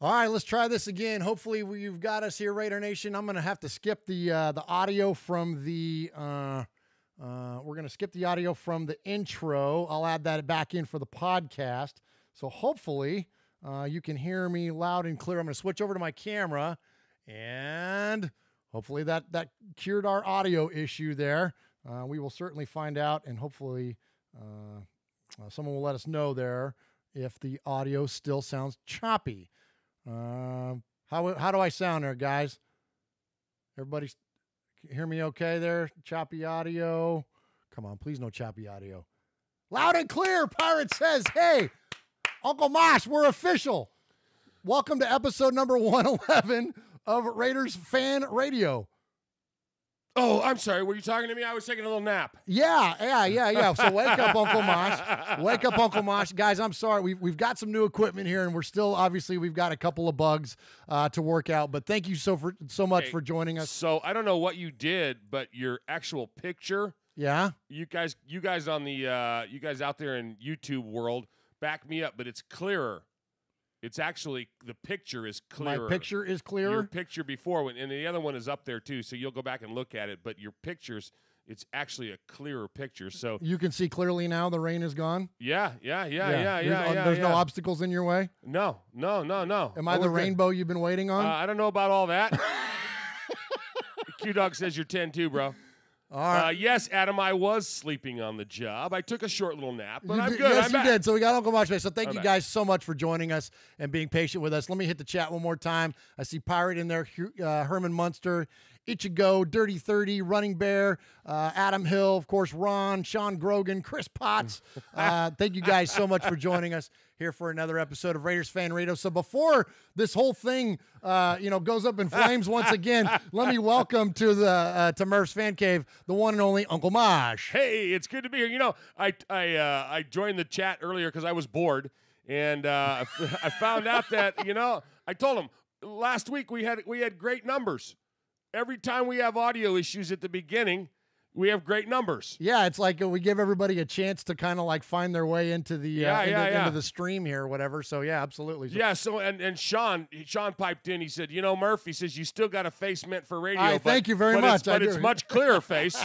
All right, let's try this again. Hopefully you've got us here, Raider Nation. I'm going to have to skip the audio from the we're going to skip the audio from the intro. I'll add that back in for the podcast. So hopefully you can hear me loud and clear. I'm going to switch over to my camera, and hopefully that cured our audio issue there. We will certainly find out, and hopefully someone will let us know there if the audio still sounds choppy. How do I sound there, guys? Everybody hear me okay there? Choppy audio. Come on, please no choppy audio. Loud and clear, Pirate says, hey, Uncle Mosh, we're official. Welcome to episode number 111 of Raiders Fan Radio. Oh, I'm sorry. Were you talking to me? I was taking a little nap. Yeah. So wake up, Uncle Mosh. Wake up, Uncle Mosh. Guys, I'm sorry. We've got some new equipment here, and we're still, obviously, we've got a couple of bugs to work out. But thank you so much for joining us. So I don't know what you did, but your actual picture. Yeah. You guys on the you guys out there in YouTube world, back me up. But it's clearer. It's actually, the picture is clearer. My picture is clearer? Your picture before, and the other one is up there too, so you'll go back and look at it. But your pictures, it's actually a clearer picture. So you can see clearly now the rain is gone? Yeah. There's no obstacles in your way? No. Am I the rainbow you've been waiting on? I don't know about all that. Q-Dog says you're 10-2, bro. All right. Yes, Adam, I was sleeping on the job. I took a short little nap, but I'm good. Yes, you did. So we got Uncle Mosh today. So thank you guys so much for joining us and being patient with us. Let me hit the chat one more time. I see Pirate in there, Herman Munster, Ichigo, Dirty 30, Running Bear, Adam Hill, of course, Ron, Sean Grogan, Chris Potts. Thank you guys so much for joining us here for another episode of Raiders Fan Radio. So before this whole thing, goes up in flames once again, let me welcome to Murf's Fan Cave, the one and only Uncle Mosh. Hey, it's good to be here. I joined the chat earlier because I was bored, and I found out that I told him last week we had great numbers. Every time we have audio issues at the beginning, we have great numbers. Yeah, it's like we give everybody a chance to kind of like find their way into the into the stream here or whatever. So yeah, absolutely. So and Sean piped in. He said, Murph, he says you still got a face meant for radio. Thank you very much. But it's much clearer face.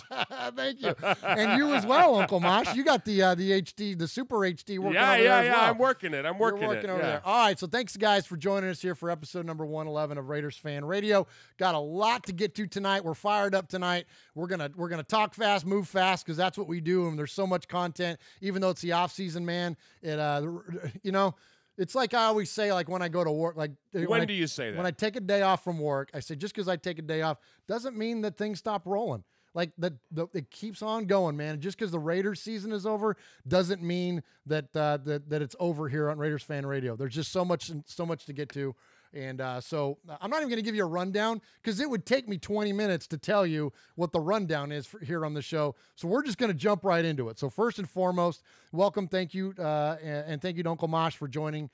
Thank you, and you as well, Uncle Mosh. You got the HD, the Super HD working over there as well. I'm working it. I'm working it. Over there. All right, so thanks guys for joining us here for episode number 111 of Raiders Fan Radio. Got a lot to get to tonight. We're fired up tonight. We're gonna talk fast, move fast, because that's what we do. And there's so much content, even though it's the off season, man. It's like I always say, like when I go to work, like when do you say that? When I take a day off from work, I say just because I take a day off doesn't mean that things stop rolling. Like it keeps on going, man. Just because the Raiders season is over doesn't mean that that it's over here on Raiders Fan Radio. There's just so much to get to. And so I'm not even going to give you a rundown because it would take me 20 minutes to tell you what the rundown is here on the show. So we're just going to jump right into it. So first and foremost, welcome, thank you, and thank you to Uncle Mosh for joining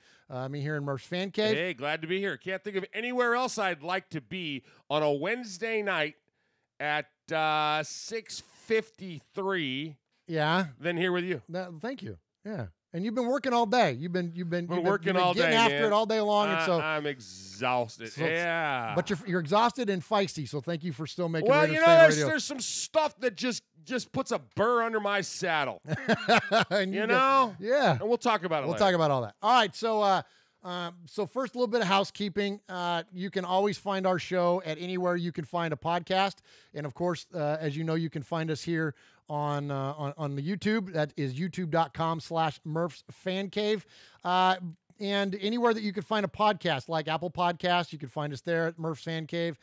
me here in Murf's Fan Cave. Hey, glad to be here. Can't think of anywhere else I'd like to be on a Wednesday night at 6:53. Yeah. Than here with you. Thank you. Yeah. And you've been working all day. You've been working all day, getting after it all day long, and so I'm exhausted. Yeah, but you're exhausted and feisty. So thank you for still making. Well, Raiders Fan Radio. There's some stuff that just puts a burr under my saddle. And yeah, and we'll talk about it. We'll talk about all that. All right, so first, a little bit of housekeeping. You can always find our show at anywhere you can find a podcast, and of course, as you know, you can find us here on the YouTube. That is youtube.com/Murf's Fan Cave. And anywhere that you can find a podcast, like Apple Podcasts, you can find us there at Murf's Fan Cave.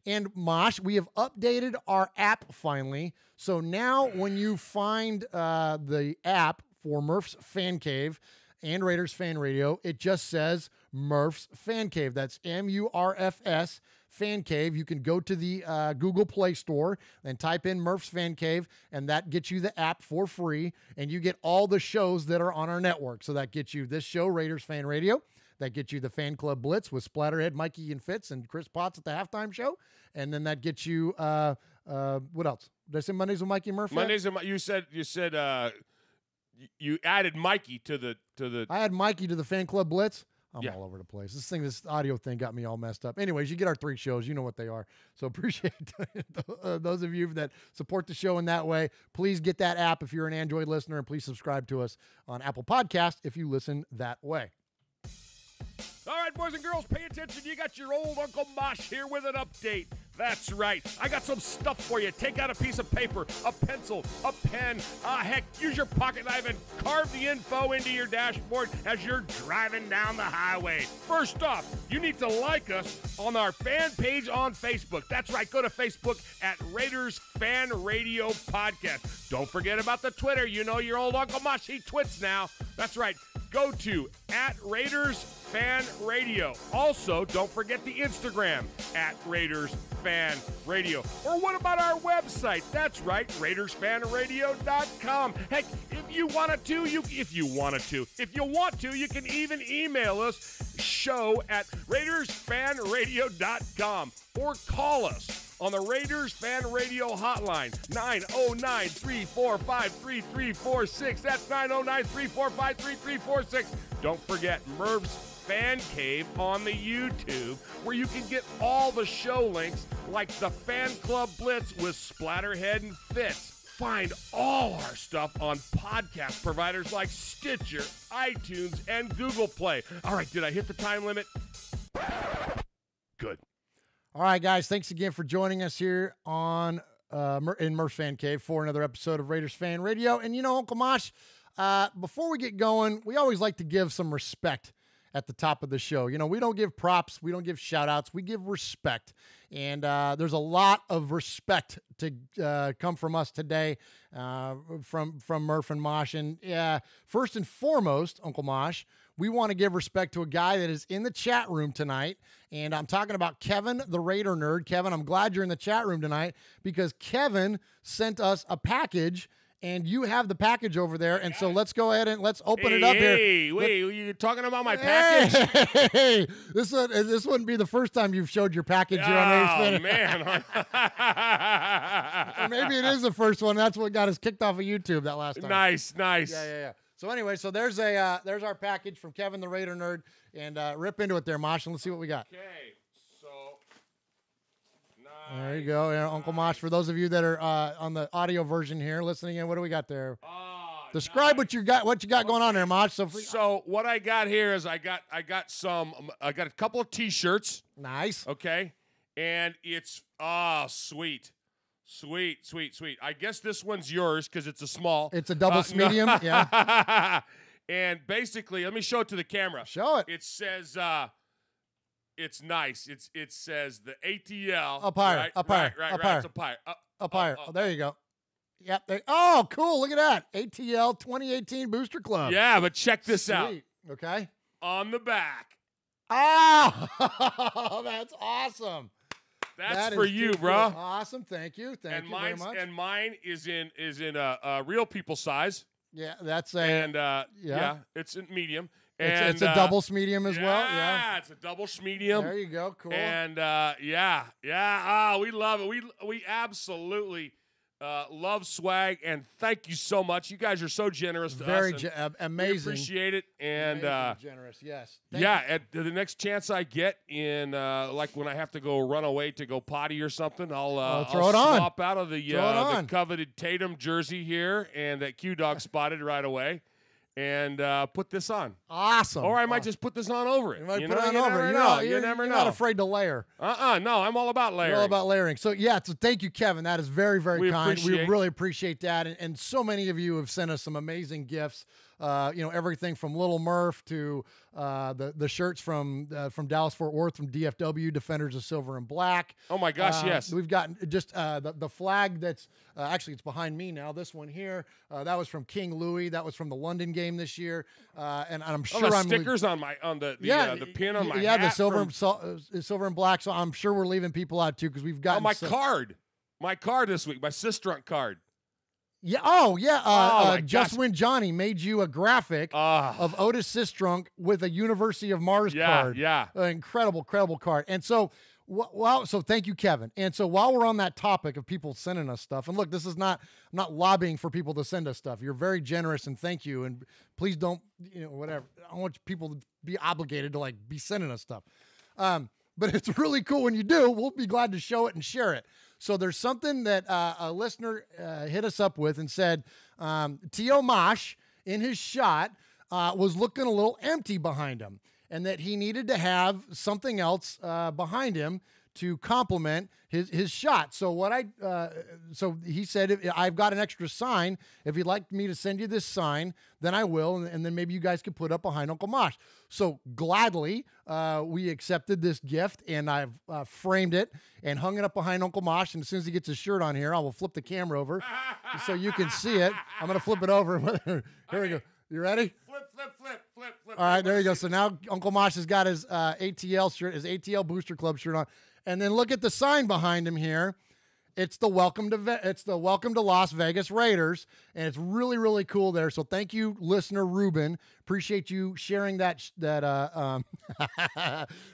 And Mosh, we have updated our app finally. So now when you find the app for Murf's Fan Cave and Raiders Fan Radio, it just says Murf's Fan Cave. That's MURFS Fan Cave. You can go to the Google Play Store and type in Murf's Fan Cave, and that gets you the app for free, and you get all the shows that are on our network. So that gets you this show, Raiders Fan Radio. That gets you the Fan Club Blitz with Splatterhead, Mikey and Fitz, and Chris Potts at the halftime show. And then that gets you, what else? Did I say Mondays with Mikey and Murphy? Mondays, you said you added Mikey to the. I had Mikey to the Fan Club Blitz. I'm all over the place. This audio thing got me all messed up. Anyways, you get our 3 shows. You know what they are. So appreciate those of you that support the show in that way. Please get that app if you're an Android listener, and please subscribe to us on Apple Podcast if you listen that way. All right, boys and girls, pay attention. You got your old Uncle Mosh here with an update. That's right. I got some stuff for you. Take out a piece of paper, a pencil, a pen. Heck, use your pocket knife and carve the info into your dashboard as you're driving down the highway. First off, you need to like us on our fan page on Facebook. That's right. Go to Facebook at Raiders Fan Radio Podcast. Don't forget about the Twitter. You know your old Uncle Mosh, he twits now. That's right. Go to at Raiders Fan Radio. Also, don't forget the Instagram at Raiders Fan Radio. Or what about our website? That's right, RaidersFanRadio.com. Heck, if you want to, you can even email us, show at RaidersFanRadio.com, or call us on the Raiders Fan Radio hotline, 909-345-3346. That's 909-345-3346. Don't forget Murf's Fan Cave on the YouTube, where you can get all the show links like the Fan Club Blitz with Splatterhead and Fitz. Find all our stuff on podcast providers like Stitcher, iTunes, and Google Play. All right, did I hit the time limit? Good. All right, guys, thanks again for joining us here on in Murf's Fan Cave for another episode of Raiders Fan Radio. And, you know, Uncle Mosh, before we get going, we always like to give some respect at the top of the show. You know, we don't give props. We don't give shout-outs. We give respect. And there's a lot of respect to come from us today from Murf and Mosh. And first and foremost, Uncle Mosh, we want to give respect to a guy that is in the chat room tonight. And I'm talking about Kevin, the Raider Nerd. Kevin, I'm glad you're in the chat room tonight because Kevin sent us a package, and you have the package over there. And so let's go ahead and let's open it up here. Hey, wait, you're talking about my package? Hey, this wouldn't be the first time you've showed your package here on Raiders Fan. Oh, man. Or maybe it is the first one. That's what got us kicked off of YouTube that last time. Nice. Yeah. So anyway, there's our package from Kevin, the Raider Nerd, and rip into it there, Mosh, and let's see what we got. Okay, so nice. There you go, Uncle Mosh. For those of you that are on the audio version here, listening in, what do we got there? Describe nice. what you got going on there, Mosh. So what I got here is I got a couple of T-shirts. Nice. Okay, and it's sweet. Sweet. I guess this one's yours because it's a small. It's a double medium, yeah. And basically, let me show it to the camera. Show it. It says, it's nice. It says the ATL. Up higher. Right. It's up higher. Oh, there you go. Yep. Oh, cool. Look at that. ATL 2018 Booster Club. Yeah, but check this out. Okay. On the back. Oh, that's awesome. That's for you, bro. Cool. Awesome. Thank you. Thank you very much. And mine is in a real people size. Yeah, that's it's in medium. It's a double medium as well. Yeah, it's a double medium. There you go. Cool. And we love it. We absolutely love swag, and thank you so much. You guys are so generous to us. Amazing. We appreciate it. And generous, yes. At the next chance I get in, like when I have to go run away to go potty or something, I'll swap out of the coveted Tatum jersey here and that Q-Dog spotted right away. And put this on. Awesome. Or I might just put this on over it. You might put it on over. You never know. You're not afraid to layer. No, I'm all about layering. You're all about layering. So, so thank you, Kevin. That is very, very kind. We really appreciate that. And so many of you have sent us some amazing gifts. Everything from Little Murf to the shirts from Dallas-Fort Worth, from DFW, Defenders of Silver and Black. Oh, my gosh, yes. We've gotten just the flag that's actually it's behind me now. This one here, that was from King Louis. That was from the London game this year. And I'm sure the stickers on the pin on my hat. Yeah, the silver and black. So I'm sure we're leaving people out, too, because we've got card. My card this week, my Sistrunk card. Yeah. Just When Johnny made you a graphic of Otis Sistrunk with a University of Mars card. Yeah. Incredible card. And so Well, so thank you, Kevin. And so while we're on that topic of people sending us stuff, and look, this is not, I'm not lobbying for people to send us stuff. You're very generous, and thank you. And please don't, whatever. I don't want people to be obligated to be sending us stuff. But it's really cool when you do. We'll be glad to show it and share it. So there's something that a listener hit us up with and said, T.O. Mosh in his shot was looking a little empty behind him, and that he needed to have something else behind him to complement his shot. So so he said, I've got an extra sign. If you'd like me to send you this sign, then I will, and then maybe you guys could put up behind Uncle Mosh. So gladly, we accepted this gift, and I've framed it and hung it up behind Uncle Mosh. And as soon as he gets his shirt on here, I will flip the camera over so you can see it. I'm going to flip it over. Here we go. You ready? Flip. All right, there you go. So now Uncle Mosh has got his ATL shirt, his ATL Booster Club shirt on. And then look at the sign behind him here. It's the welcome to Las Vegas Raiders, and it's really, really cool there. So thank you, listener Ruben. Appreciate you sharing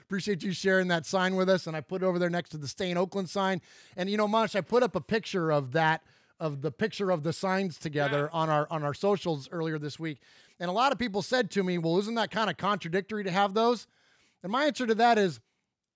appreciate you sharing that sign with us. And I put it over there next to the Stay in Oakland sign. And Mosh, I put up a picture of that, of the picture of the signs together on our socials earlier this week. And a lot of people said to me, well, isn't that kind of contradictory to have those? And my answer to that is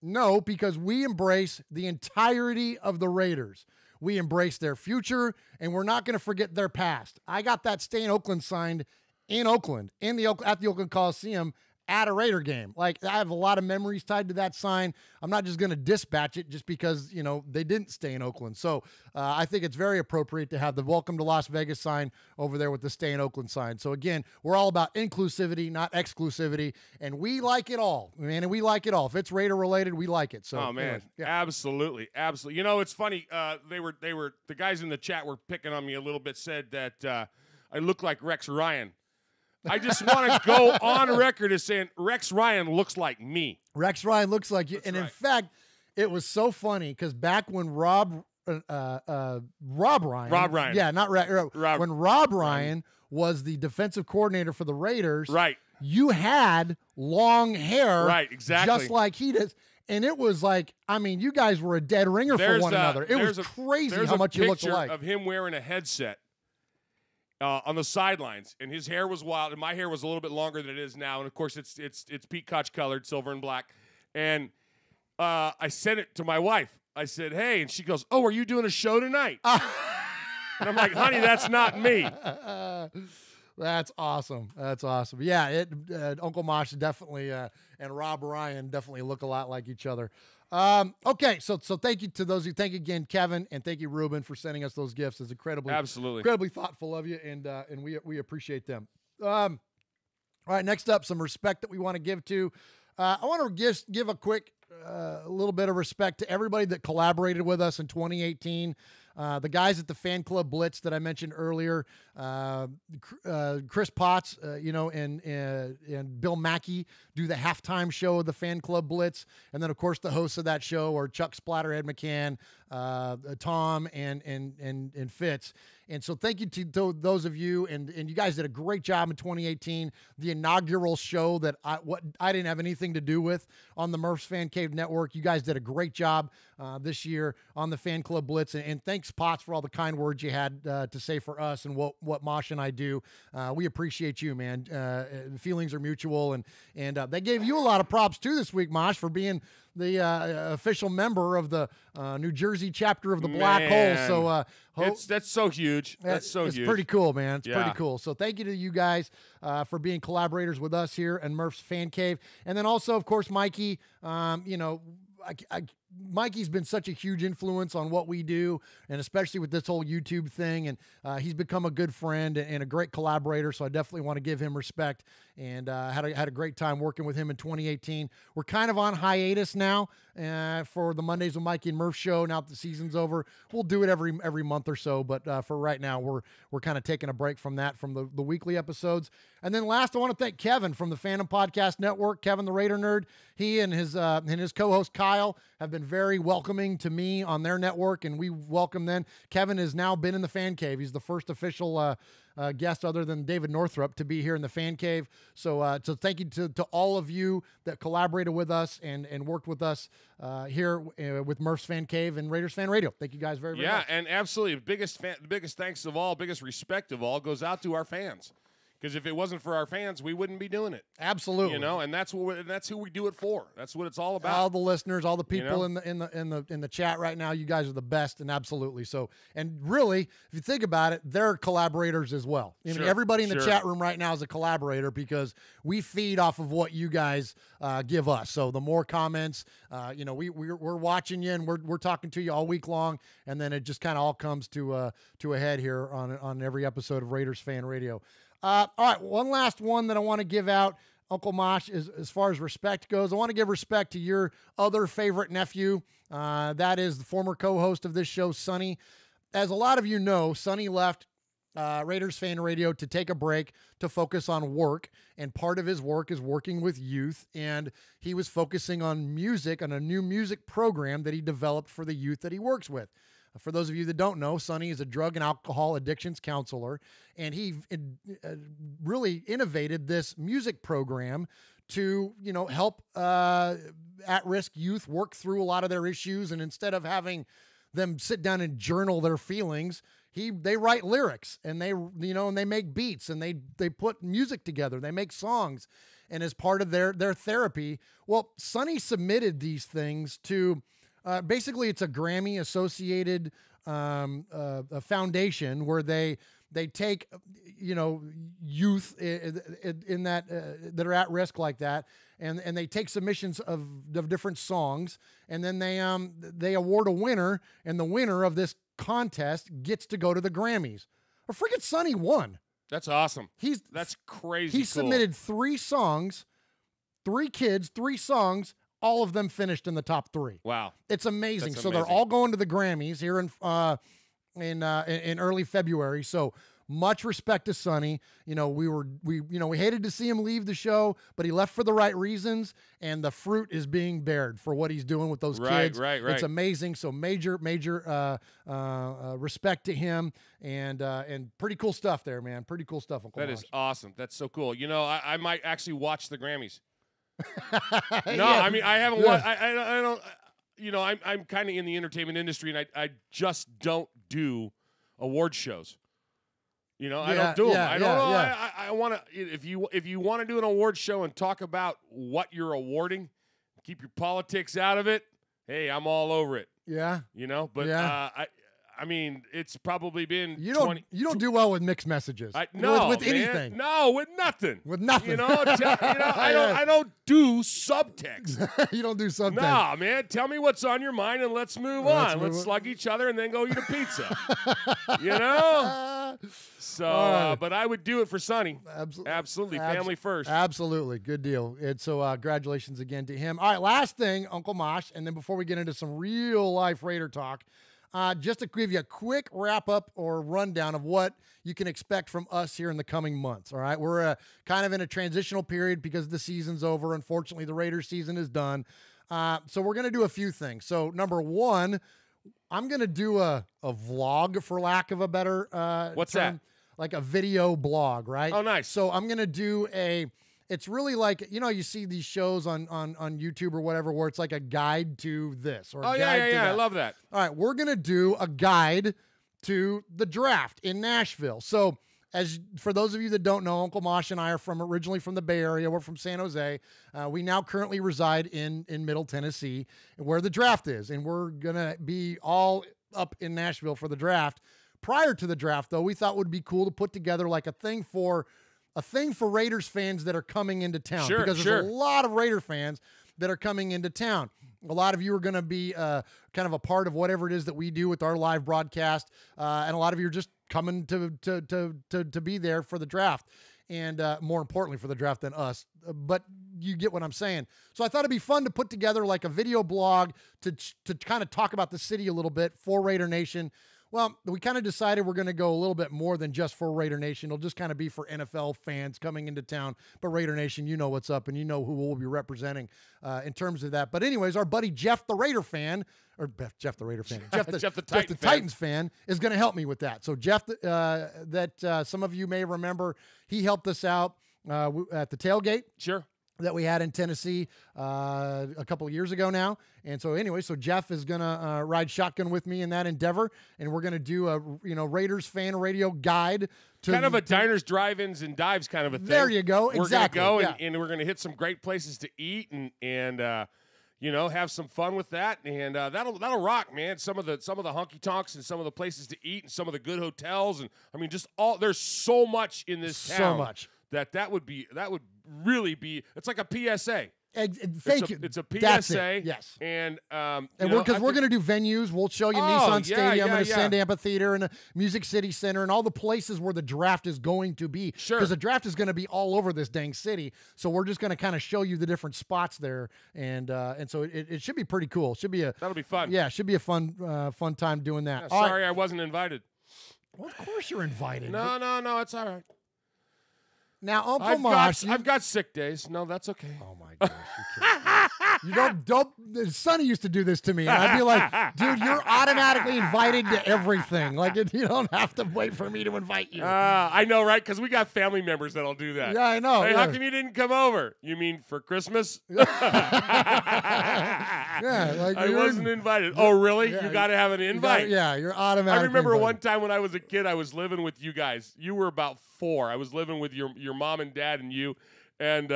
no, because we embrace the entirety of the Raiders. We embrace their future, and we're not going to forget their past. I got that Stay in Oakland signed in Oakland, at the Oakland Coliseum, at a Raider game. I have a lot of memories tied to that sign. I'm not just going to dispatch it just because, they didn't stay in Oakland. So I think it's very appropriate to have the Welcome to Las Vegas sign over there with the Stay in Oakland sign. So again, we're all about inclusivity, not exclusivity. And we like it all, man. And we like it all. If it's Raider related, we like it. So, oh man, anyways, yeah. Absolutely. It's funny. The guys in the chat were picking on me a little bit, said that I look like Rex Ryan. I just want to go on record as saying Rex Ryan looks like me. Rex Ryan looks like you. That's and right. In fact, it was so funny because back when Rob Ryan. Yeah, not Rob. When Rob Ryan was the defensive coordinator for the Raiders. Right. You had long hair. Right, exactly. Just like he does. And it was you guys were a dead ringer for one another. It was crazy how much you looked alike. There's a picture of him wearing a headset on the sidelines, and his hair was wild, and my hair was a little bit longer than it is now, and of course it's Pete Koch colored, silver and black. And I sent it to my wife. I said, "Hey," and she goes, "Oh, are you doing a show tonight?" And I'm like, "Honey, that's not me." That's awesome. That's awesome. Yeah, Uncle Mosh definitely and Rob Ryan definitely look a lot like each other. Okay, so thank you to those who, thank you again, Kevin, and thank you, Ruben, for sending us those gifts. It's incredibly thoughtful of you, and we appreciate them. All right, next up, some respect that we want to give to. I want to give a quick little bit of respect to everybody that collaborated with us in 2018. The guys at the Fan Club Blitz that I mentioned earlier, Chris Potts, and Bill Mackey do the halftime show of the Fan Club Blitz. And then, of course, the hosts of that show are Chuck Splatterhead McCann, Tom, and Fitz. And so thank you to those of you, and you guys did a great job in 2018. The inaugural show that I didn't have anything to do with on the Murph's Fan Cave Network. You guys did a great job this year on the Fan Club Blitz. And thanks, Potts, for all the kind words you had to say for us and what Mosh and I do. We appreciate you, man. Feelings are mutual. And they gave you a lot of props, too, this week, Mosh, for being the official member of the New Jersey chapter of the Black Hole. So that's so huge. It's pretty cool, man. It's pretty cool. So thank you to you guys for being collaborators with us here in Murph's Fan Cave. And then also, of course, Mikey, Mikey's been such a huge influence on what we do, and especially with this whole YouTube thing. And he's become a good friend and a great collaborator. So I definitely want to give him respect. And had a great time working with him in 2018. We're kind of on hiatus now for the Mondays with Mikey and Murph show. Now that the season's over, we'll do it every month or so. But for right now, we're kind of taking a break from the weekly episodes. And then last, I want to thank Kevin from the Phantom Podcast Network. Kevin, the Raider Nerd. He and his co-host Kyle have been been very welcoming to me on their network, and we welcome them. Kevin has now been in the fan cave. He's the first official guest other than David Northrup to be here in the fan cave. So thank you to all of you that collaborated with us and worked with us here with Murf's Fan Cave and Raiders Fan Radio. Thank you guys very much. Yeah, and absolutely. The biggest thanks of all, biggest respect of all goes out to our fans. Because if it wasn't for our fans, we wouldn't be doing it. Absolutely, you know, and that's who we do it for. That's what it's all about. All the listeners, all the people in the chat right now, you guys are the best, and absolutely so. And really, if you think about it, they're collaborators as well. I mean, everybody in the chat room right now is a collaborator because we feed off of what you guys give us. So the more comments, you know, we're watching you and we're talking to you all week long, and then it just kind of all comes to a head here on every episode of Raiders Fan Radio. All right, one last one that I want to give out, Uncle Mosh, is as far as respect goes. I want to give respect to your other favorite nephew. That is the former co-host of this show, Sonny. As a lot of you know, Sonny left Raiders Fan Radio to take a break to focus on work, and part of his work is working with youth, and he was focusing on music, on a new music program that he developed for the youth that he works with. For those of you that don't know, Sonny is a drug and alcohol addictions counselor, and he really innovated this music program to, you know, help at-risk youth work through a lot of their issues. And instead of having them sit down and journal their feelings, they write lyrics, and they make beats, and they put music together. They make songs, and as part of their therapy, well, Sonny submitted these things to. Basically, it's a Grammy-associated foundation where they take, you know, youth in that are at risk like that, and they take submissions of different songs, and then they award a winner, and the winner of this contest gets to go to the Grammys. Or freaking Sonny won. That's awesome. That's crazy. He submitted 3 songs, 3 kids, 3 songs. All of them finished in the top 3. Wow, it's amazing. That's so amazing. They're all going to the Grammys here in early February. So much respect to Sonny. You know, we hated to see him leave the show, but he left for the right reasons, and the fruit is being bared for what he's doing with those kids. Right. It's amazing. So major respect to him, and pretty cool stuff there, man. Pretty cool stuff, Uncle Mosh. That is awesome. That's so cool. You know, I might actually watch the Grammys. No, yeah. I mean, I haven't watched. I don't. You know, I'm kind of in the entertainment industry, and I just don't do award shows. You know, I don't do them. I don't know. Yeah. I want to. If you want to do an award show and talk about what you're awarding, keep your politics out of it. Hey, I'm all over it. Yeah. You know, but I mean, it's probably been you don't do well with mixed messages. No, with man. anything. No, with nothing. With nothing. You know, I don't do subtext. You don't do subtext. No, man. Tell me what's on your mind and let's move on. Let's slug each other and then go eat a pizza. You know. So, but I would do it for Sonny. Absolutely. Family first. Absolutely. Good deal. And so, congratulations again to him. All right, last thing, Uncle Mosh, and then before we get into some real life Raider talk. Just to give you a quick wrap-up or rundown of what you can expect from us here in the coming months, all right? We're kind of in a transitional period because the season's over. Unfortunately, the Raiders season is done. So we're going to do a few things. So, number one, I'm going to do a vlog, for lack of a better What's term, that? like a video blog, right? Oh, nice. So I'm going to do it's really like, you know, you see these shows on YouTube or whatever where it's like a guide to this. Or a guide to that. I love that. All right, we're going to do a guide to the draft in Nashville. So for those of you that don't know, Uncle Mosh and I are originally from the Bay Area. We're from San Jose. We now currently reside in Middle Tennessee, where the draft is. And we're going to be all up in Nashville for the draft. Prior to the draft, though, we thought it would be cool to put together like a thing for Raiders fans that are coming into town. Sure, because there's a lot of Raider fans that are coming into town. A lot of you are going to be kind of a part of whatever it is that we do with our live broadcast, and a lot of you are just coming to be there for the draft, and more importantly for the draft than us. But you get what I'm saying. So I thought it'd be fun to put together like a video blog to kind of talk about the city a little bit for Raider Nation. Well, we kind of decided we're going to go a little bit more than just for Raider Nation. It'll just kind of be for NFL fans coming into town. But Raider Nation, you know what's up, and you know who we'll be representing in terms of that. But anyways, our buddy Jeff the Raider fan, or Jeff the Raider fan, Jeff the Titans fan is going to help me with that. So Jeff, some of you may remember, he helped us out at the tailgate. Sure. That we had in Tennessee a couple of years ago now. And so anyway, so Jeff is going to ride shotgun with me in that endeavor. And we're going to do a, Raiders fan radio guide. Kind of a diners, drive-ins, and dives kind of a thing. There you go. We're Exactly. We're going to go and we're going to hit some great places to eat and have some fun with that. And that'll rock, man. Some of the honky tonks and some of the places to eat and some of the good hotels. And I mean, there's so much in this town. So much. That would really be, it's like a PSA. Thank you. It's a PSA. That's it. Yes. And we're going to do venues. We'll show you Nissan Stadium and a Sand Amphitheater and a Music City Center and all the places where the draft is going to be. Sure. Because the draft is going to be all over this dang city. So we're just going to kind of show you the different spots there. And so it should be pretty cool. That'll be fun. Yeah, it should be a fun time doing that. Yeah, sorry, I wasn't invited. Well, of course you're invited. No, it's all right. Now, Uncle Mosh, I've got sick days. No, that's okay. Oh my gosh, you don't. Sonny used to do this to me, and I'd be like, "Dude, you're automatically invited to everything. Like, you don't have to wait for me to invite you." I know, right? Because we got family members that'll do that. Yeah, I know. Hey, yeah. how come you didn't come over? You mean for Christmas? Yeah, I wasn't invited. Oh, really? Yeah, you got to have an invite. You're automatically. I remember invited. one time when I was a kid, I was living with you guys. You were about 4. I was living with your mom and dad and you, and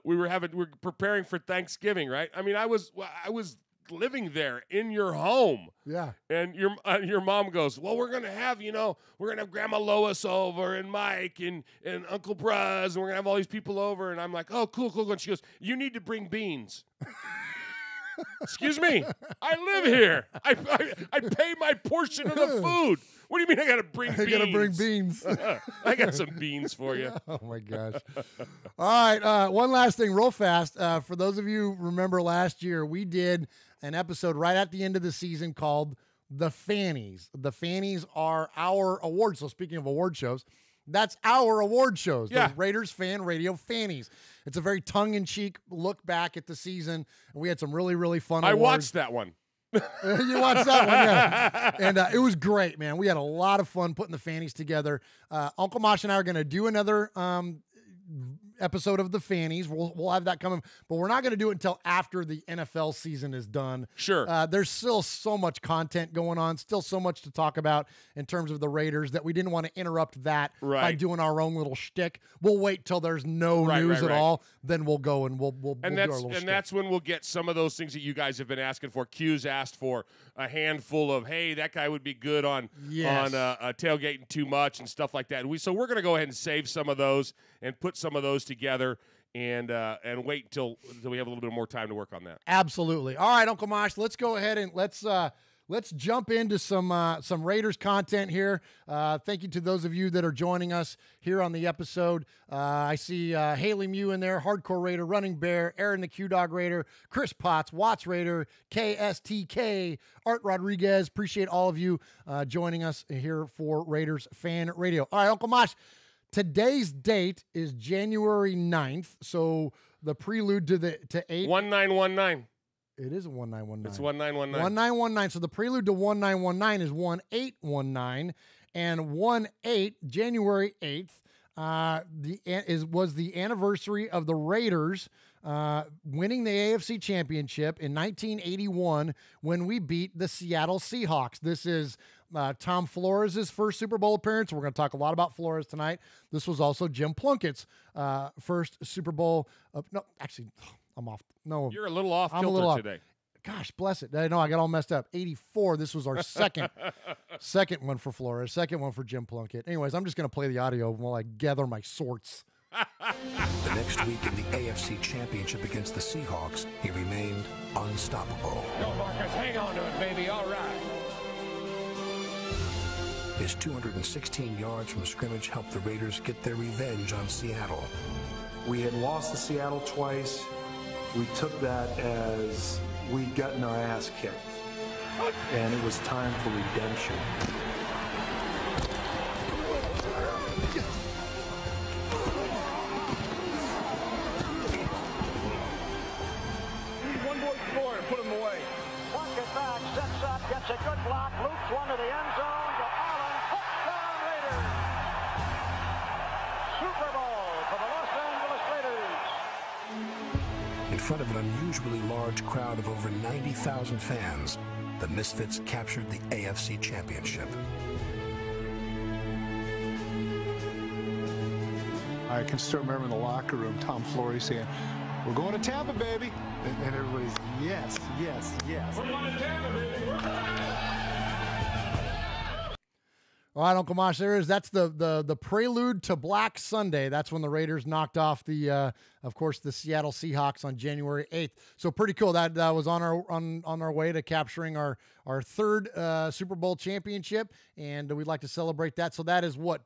we were preparing for Thanksgiving, right? I mean, I was living there in your home. Yeah. And your mom goes, well, we're gonna have Grandma Lois over and Mike and Uncle Bruz, and we're gonna have all these people over. And I'm like, oh, cool. And she goes, you need to bring beans. Excuse me, I live here. I pay my portion of the food. What do you mean I got to bring beans? I got to bring beans. I got some beans for you. Oh, my gosh. All right, one last thing real fast. For those of you who remember last year, we did an episode right at the end of the season called The Fannies. The Fannies are our awards. So speaking of award shows, that's our award shows, the Raiders Fan Radio Fannies. It's a very tongue-in-cheek look back at the season, and we had some really, really fun awards. I watched that one. You watched that one, yeah. And it was great, man. We had a lot of fun putting the Fannies together. Uncle Mosh and I are going to do another episode of the Fannies. We'll have that coming, but we're not going to do it until after the NFL season is done. Sure. There's still so much content going on, still so much to talk about in terms of the Raiders that we didn't want to interrupt that by doing our own little shtick. We'll wait till there's no news at all, then we'll go and we'll do our little shtick. And that's when we'll get some of those things that you guys have been asking for. Q's asked for a handful of, hey, that guy would be good on tailgating too much and stuff like that. So we're going to go ahead and save some of those and put some of those together and wait until we have a little bit more time to work on that. Absolutely. All right, Uncle Mosh, let's go ahead and let's jump into some Raiders content here. Thank you to those of you that are joining us here on the episode. I see Haley Mew in there, Hardcore Raider, Running Bear, Aaron the Q-Dog Raider, Chris Potts, Watts Raider, KSTK, Art Rodriguez. Appreciate all of you joining us here for Raiders Fan Radio. All right, Uncle Mosh, today's date is January 9th, so the prelude to 8. 1919. It is 1919. It's 1919. 1919. So the prelude to 1919 is 1819, and 18 January 8th was the anniversary of the Raiders winning the AFC Championship in 1981 when we beat the Seattle Seahawks. This is Tom Flores' first Super Bowl appearance. We're going to talk a lot about Flores tonight. This was also Jim Plunkett's first Super Bowl. No, actually, I'm off. No, you're a little off kilter today. Gosh, bless it. I know I got all messed up. 84. This was our second one for Flores, second one for Jim Plunkett. Anyways, I'm just going to play the audio while I gather my sorts. The next week in the AFC Championship against the Seahawks, he remained unstoppable. Go, Marcus. Hang on to it, baby. All right. His 216 yards from scrimmage helped the Raiders get their revenge on Seattle. We had lost to Seattle twice. We took that as we'd gotten our ass kicked. and it was time for redemption. One more score and put him away. Walk it back, sets up, gets a good block, loops one to the end zone to Allen. Touchdown Raiders! Super Bowl for the Los Angeles Raiders. In front of an unusually large crowd of over 90,000 fans, the Misfits captured the AFC Championship. I can still remember in the locker room, Tom Flores saying, "We're going to Tampa, baby." And everybody's, yes, yes, yes. We're going to Tampa, baby. All right, Uncle Mosh, there is. That's the prelude to Black Sunday. That's when the Raiders knocked off of course, the Seattle Seahawks on January 8th. So pretty cool. That was on our way to capturing our third Super Bowl championship, and we'd like to celebrate that. So that is what,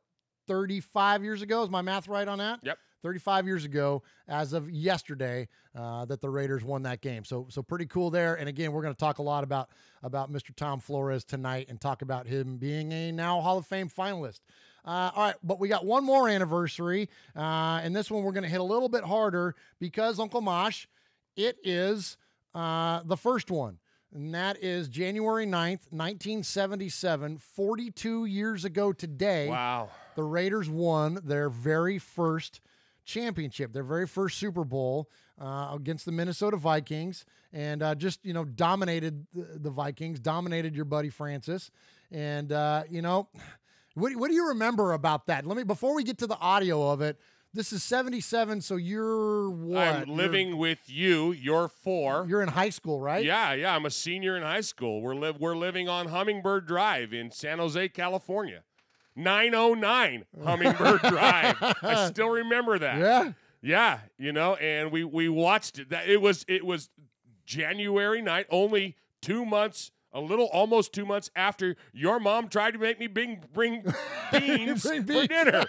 35 years ago? Is my math right on that? Yep. 35 years ago, as of yesterday, that the Raiders won that game. So pretty cool there. And again, we're going to talk a lot about Mr. Tom Flores tonight and talk about him being a now Hall of Fame finalist. All right, but we got one more anniversary, and this one we're going to hit a little bit harder because, Uncle Mosh, it is the first one. And that is January 9th, 1977, 42 years ago today. Wow. The Raiders won their very first championship, their very first Super Bowl against the Minnesota Vikings, and just, dominated the Vikings, dominated your buddy Francis. And, what do you remember about that? Before we get to the audio of it, this is 77, so you're what? I'm living with you. You're 4. You're in high school, right? Yeah. I'm a senior in high school. We're living on Hummingbird Drive in San Jose, California. 909 Hummingbird Drive. I still remember that. Yeah. Yeah, and we watched it. That it was January night, only 2 months, almost 2 months after your mom tried to make me bring beans for dinner.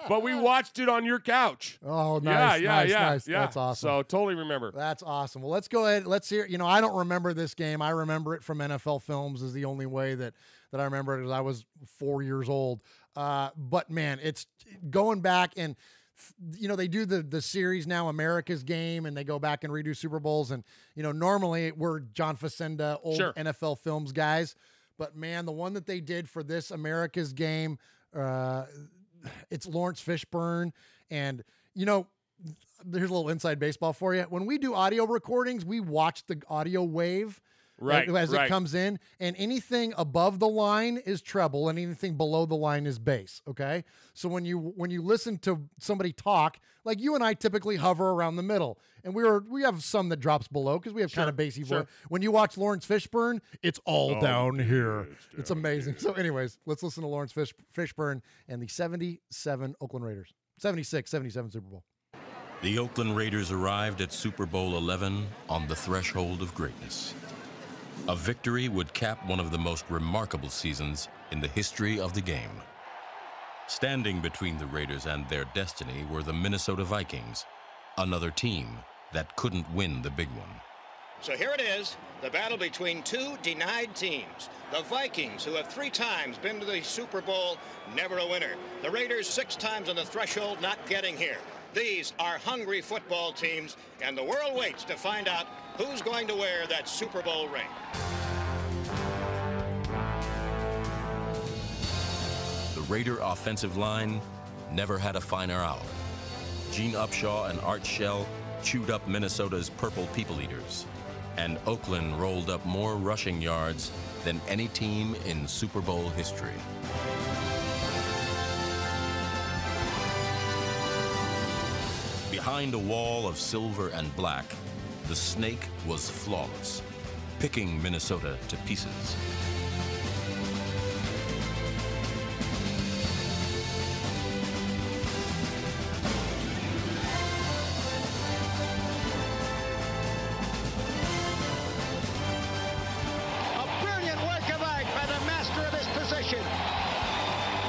But we watched it on your couch. Oh, nice. Nice. Yeah. That's awesome. So totally remember. That's awesome. Well, let's go ahead. Let's hear. I don't remember this game. I remember it from NFL films is the only way that I remember it because I was 4 years old. But man, it's going back and they do the series now, America's Game, and they go back and redo Super Bowls. And, normally we're John Facenda, old Sure. NFL films guys. But man, the one that they did for this America's Game, it's Lawrence Fishburne. And, there's a little inside baseball for you. When we do audio recordings, we watch the audio wave. Right, as right. it comes in, and anything above the line is treble, and anything below the line is bass. Okay, so when you listen to somebody talk, like you and I typically hover around the middle, and we have some that drops below because we have kind of bassy voice. When you watch Lawrence Fishburne, it's all down here. It's amazing. So, anyways, let's listen to Lawrence Fishburne and the 77 Oakland Raiders, 77 Super Bowl. The Oakland Raiders arrived at Super Bowl 11 on the threshold of greatness. A victory would cap one of the most remarkable seasons in the history of the game. Standing between the Raiders and their destiny were the Minnesota Vikings, another team that couldn't win the big one. So here it is, the battle between two denied teams. The Vikings, who have 3 times been to the Super Bowl, never a winner. The Raiders 6 times on the threshold, not getting here. These are hungry football teams, and the world waits to find out who's going to wear that Super Bowl ring. The Raider offensive line never had a finer hour. Gene Upshaw and Art Shell chewed up Minnesota's Purple People Eaters, and Oakland rolled up more rushing yards than any team in Super Bowl history. Behind a wall of silver and black, the snake was flawless, picking Minnesota to pieces. A brilliant work of art by the master of his position.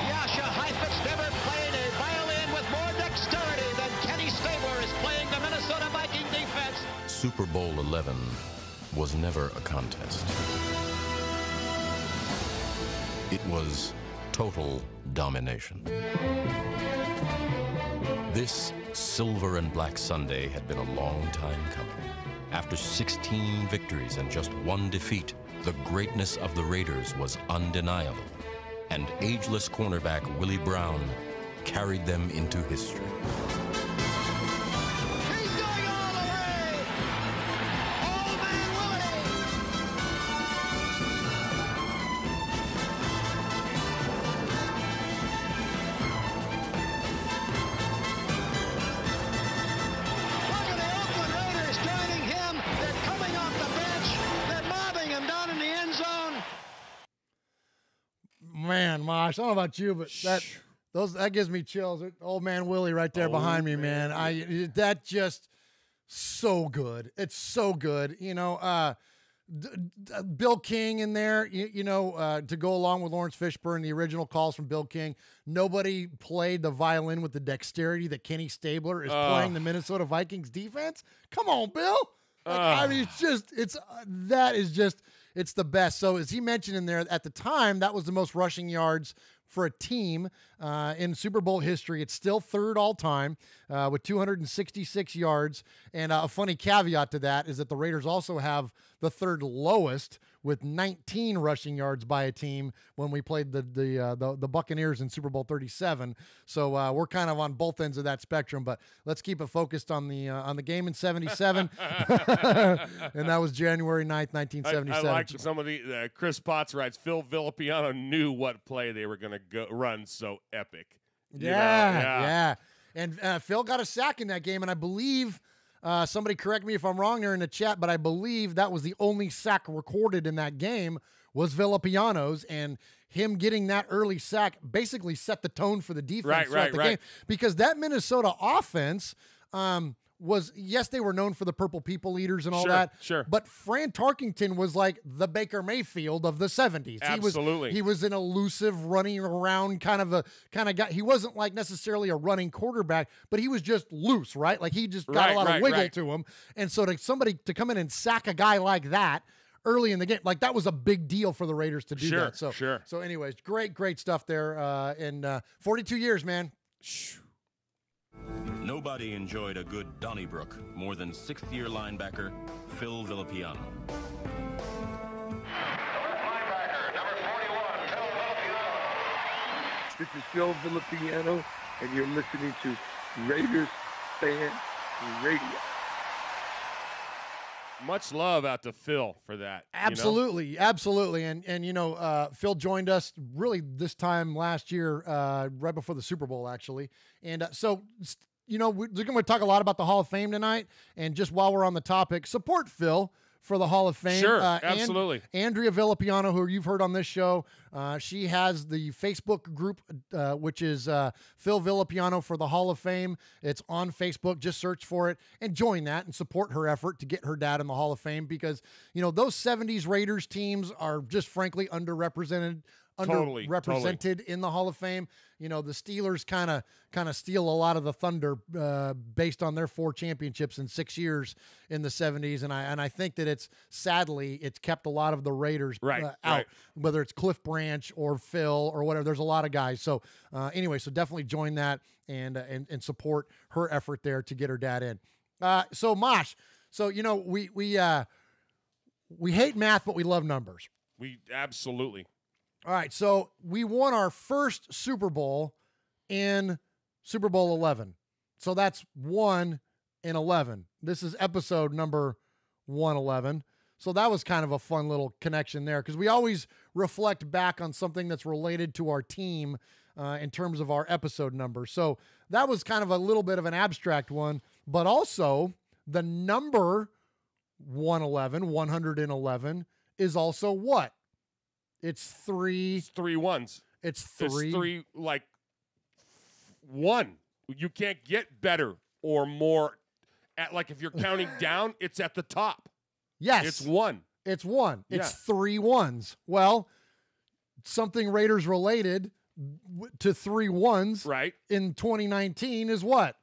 Yasha Heifetz never played a violin with more dexterity than Kenny Stabler is playing the Minnesota Viking defense. Super Bowl 11 was never a contest. It was total domination. This Silver and Black Sunday had been a long time coming. After 16 victories and just one defeat, the greatness of the Raiders was undeniable, and ageless cornerback Willie Brown carried them into history. He's going all the way! Old Man Willie! Look at the Oakland Raiders joining him. They're coming off the bench. They're mobbing him down in the end zone. Man, Mosh, I don't know about you, but that gives me chills. Old Man Willie right there behind me, man. That just so good. It's so good. You know, Bill King in there, to go along with Lawrence Fishburne, the original calls from Bill King. Nobody played the violin with the dexterity that Kenny Stabler is playing the Minnesota Vikings defense. Come on, Bill. I mean, it's the best. So as he mentioned in there, at the time, that was the most rushing yards for a team in Super Bowl history. It's still third all time with 266 yards. And a funny caveat to that is that the Raiders also have the third lowest with 19 rushing yards by a team when we played the Buccaneers in Super Bowl 37. So we're kind of on both ends of that spectrum, but let's keep it focused on the game in 77. And that was January 9th, 1977. I like some of the Chris Potts writes, Phil Villapiano knew what play they were going to run, so epic. Yeah. And Phil got a sack in that game, and I believe somebody correct me if I'm wrong there in the chat, but I believe that was the only sack recorded in that game was Villapiano's, and him getting that early sack basically set the tone for the defense throughout the game, because that Minnesota offense was, yes, they were known for the purple people eaters and all that. Sure. But Fran Tarkington was like the Baker Mayfield of the 70s. Absolutely. He was an elusive, running around kind of guy. He wasn't like necessarily a running quarterback, but he was just loose, right? Like he just got a lot of wiggle to him. And so somebody to come in and sack a guy like that early in the game, like that was a big deal for the Raiders to do that. So anyways, great stuff there. And 42 years, man. Nobody enjoyed a good Donnybrook more than sixth-year linebacker Phil Villapiano. Linebacker, number 41, Phil Villapiano. This is Phil Villapiano, and you're listening to Raiders Fan Radio. Much love out to Phil for that. Absolutely. And Phil joined us really this time last year, right before the Super Bowl, actually. And we're going to talk a lot about the Hall of Fame tonight. And just while we're on the topic, support Phil for the Hall of Fame. Sure, absolutely. Andrea Villapiano, who you've heard on this show, she has the Facebook group, which is Phil Villapiano for the Hall of Fame. It's on Facebook. Just search for it and join that and support her effort to get her dad in the Hall of Fame, because, those 70s Raiders teams are just frankly underrepresented in the Hall of Fame. The Steelers kind of steal a lot of the thunder based on their 4 championships in 6 years in the 70s, and I think that it's kept a lot of the Raiders out, whether it's Cliff Branch or Phil or whatever. There's a lot of guys. So so definitely join that and support her effort there to get her dad in. So Mosh, we hate math, but we love numbers. We absolutely. All right, so we won our first Super Bowl in Super Bowl 11. So that's 1 in 11. This is episode number 111. So that was kind of a fun little connection there, because we always reflect back on something that's related to our team in terms of our episode number. So that was kind of a little bit of an abstract one, but also the number 111 is also what? It's 3. It's 3 ones. It's 3. It's 3, like 1. You can't get better or more. If you're counting down, it's at the top. Yes. It's 1. It's 1. Yeah. It's 3 ones. Well, something Raiders related to 3 ones in 2019 is what?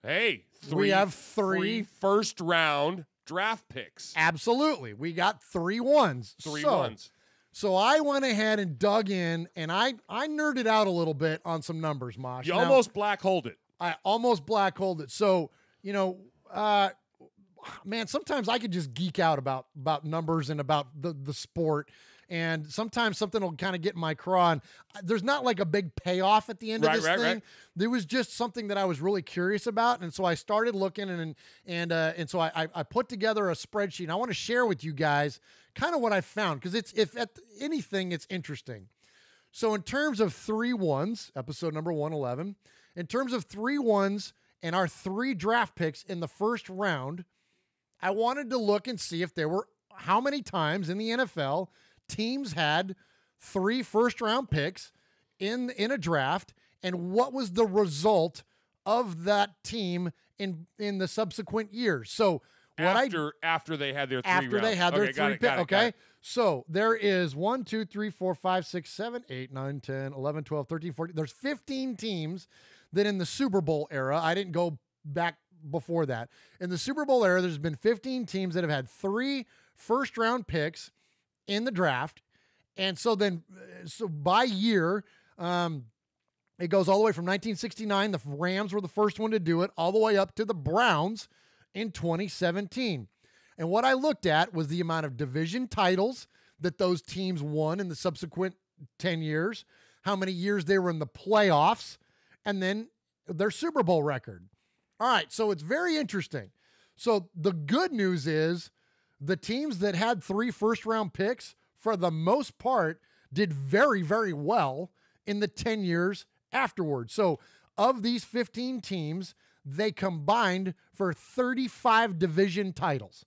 Hey, we have 3 first-round draft picks. Absolutely. We got 3 ones. 3 ones. So I went ahead and dug in, and I nerded out a little bit on some numbers, Mosh. You Now, almost black holed it. I almost black holed it. So, man, sometimes I could just geek out about numbers and about the sport. And sometimes something will kind of get in my craw. And there's not like a big payoff at the end of this thing. Right. There was just something that I was really curious about. And so I started looking and so I put together a spreadsheet. And I want to share with you guys kind of what I found, because if at anything, it's interesting. So in terms of 3-1s, episode number 111, in terms of 3-1s and our 3 draft picks in the first round, I wanted to look and see if there were how many times in the NFL teams had 3 first-round picks in a draft, and what was the result of that team in the subsequent years. So after they had their 3 after rounds. they had their 3 picks. Okay. It. So there is 1, 2, 3, 4, 5, 6, 7, 8, 9, 10, 11, 12, 13, 14. There's 15 teams that in the Super Bowl era, I didn't go back before that. In the Super Bowl era, there's been 15 teams that have had 3 first-round picks in the draft. And so by year, it goes all the way from 1969. The Rams were the first one to do it, all the way up to the Browns in 2017. And what I looked at was the amount of division titles that those teams won in the subsequent 10 years, how many years they were in the playoffs, and then their Super Bowl record. All right, so it's very interesting. So the good news is the teams that had 3 first-round picks, for the most part, did very, very well in the 10 years afterwards. So of these 15 teams, they combined for 35 division titles.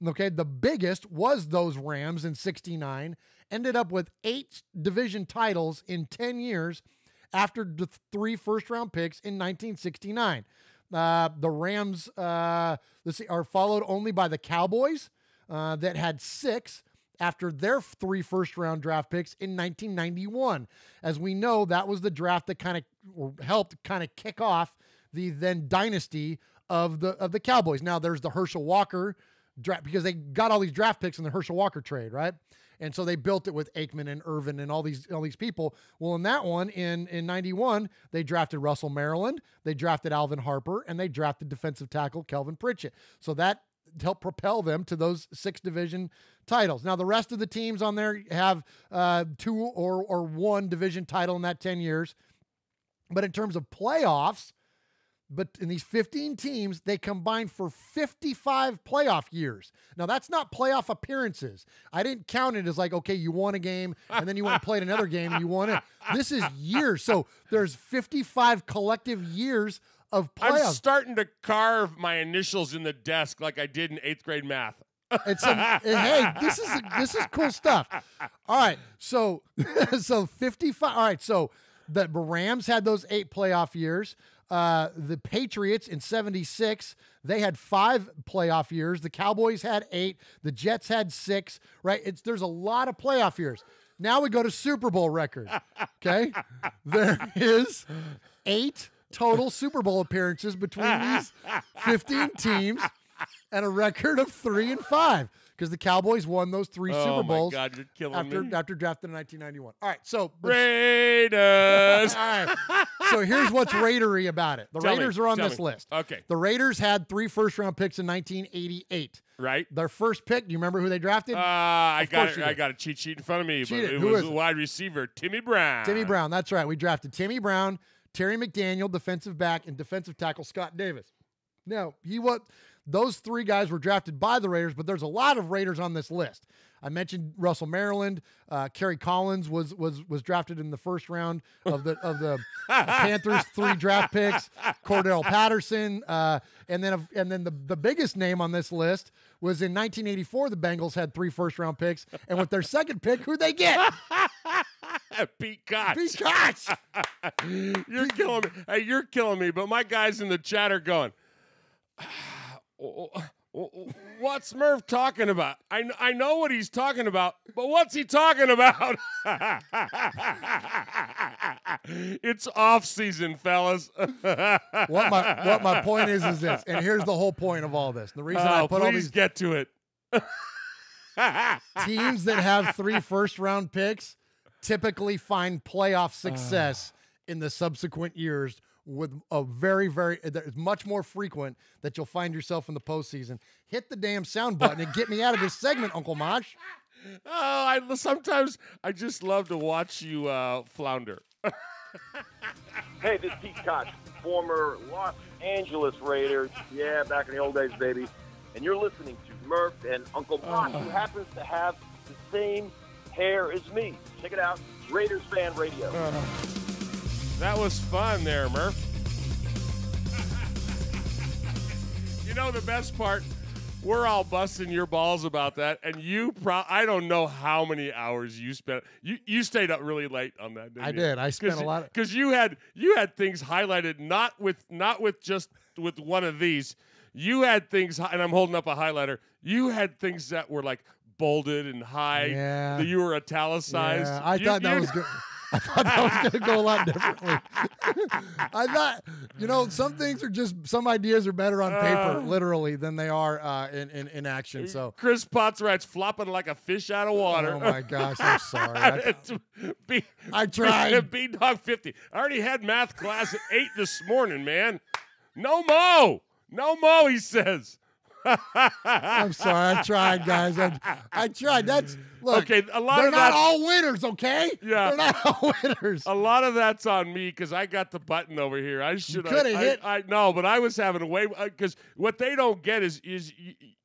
Okay, the biggest was those Rams in 69, ended up with 8 division titles in 10 years after the 3 first-round picks in 1969. The Rams, are followed only by the Cowboys that had 6 after their 3 first-round draft picks in 1991. As we know, that was the draft that kind of helped kind of kick off the then dynasty of the Cowboys. Now there's the Herschel Walker draft, because they got all these draft picks in the Herschel Walker trade, right? And so they built it with Aikman and Irvin and all these people. Well, in that one, in 91, they drafted Russell Maryland, they drafted Alvin Harper, and they drafted defensive tackle Kelvin Pritchett. So that helped propel them to those 6 division titles. Now, the rest of the teams on there have 2 or 1 division title in that 10 years. But in terms of playoffs, but in these 15 teams, they combined for 55 playoff years. Now, that's not playoff appearances. I didn't count it as like, okay, you won a game, and then you went and played another game, and you won it. This is years. So there's 55 collective years of playoffs. I'm starting to carve my initials in the desk like I did in 8th grade math. Hey, this is cool stuff. All right, so 55. All right, so the Rams had those 8 playoff years. The Patriots in 76, they had 5 playoff years. The Cowboys had 8. The Jets had 6, right? There's a lot of playoff years. Now we go to Super Bowl record. Okay. There is 8 total Super Bowl appearances between these 15 teams and a record of 3-5. Because the Cowboys won those 3 Super Bowls. Oh, my God, you're killing me. After drafted in 1991. All right, so Raiders. All right, so here's what's Raidery about it. The Raiders are on this list. Okay. The Raiders had 3 first-round picks in 1988. Right. Their first pick, do you remember who they drafted? I got a cheat sheet in front of me. But it was a wide receiver, Timmy Brown. Timmy Brown, that's right. We drafted Timmy Brown, Terry McDaniel, defensive back, and defensive tackle Scott Davis. Now, those 3 guys were drafted by the Raiders, but there's a lot of Raiders on this list. I mentioned Russell Maryland. Kerry Collins was drafted in the first round of the Panthers' 3 draft picks. Cordell Patterson, and then the biggest name on this list was in 1984. The Bengals had 3 first-round picks, and with their second pick, who'd they get? Pete Koch. Pete Koch. You're killing me. Hey, you're killing me. But my guys in the chat are going, what's Murf talking about? I know what he's talking about, but what's he talking about? It's off season, fellas. What my point is this, and here's the whole point of all this. The reason I put all these get to it. teams that have 3 first-round picks typically find playoff success in the subsequent years with a it's much more frequent that you'll find yourself in the postseason. Hit the damn sound button and get me out of this segment, Uncle Mosh. Sometimes I just love to watch you flounder. Hey, this is Pete Koch, former Los Angeles Raiders. Yeah, back in the old days, baby. And you're listening to Murf and Uncle Mosh, who happens to have the same hair as me. Check it out, Raiders Fan Radio. That was fun there, Murph. You know the best part? We're all busting your balls about that, and I don't know how many hours you spent. You stayed up really late on that, didn't you? I did. I spent a lot because you had things highlighted, not with just with one of these. You had things, and I'm holding up a highlighter. You had things that were like bolded and high. Yeah. That you were italicized. Yeah, I thought that was good. I thought that was going to go a lot differently. I thought, some ideas are better on paper, literally, than they are in action. So Chris Potts writes, flopping like a fish out of water. Oh, my gosh, I'm sorry. I tried. B-Dog 50. I already had math class at 8 this morning, man. No mo, he says. I'm sorry. I tried, guys. I tried. Look. Okay, they're not all winners. Okay. Yeah, they're not all winners. A lot of that's on me because I got the button over here. I should have hit. I know, but I was having a way because what they don't get is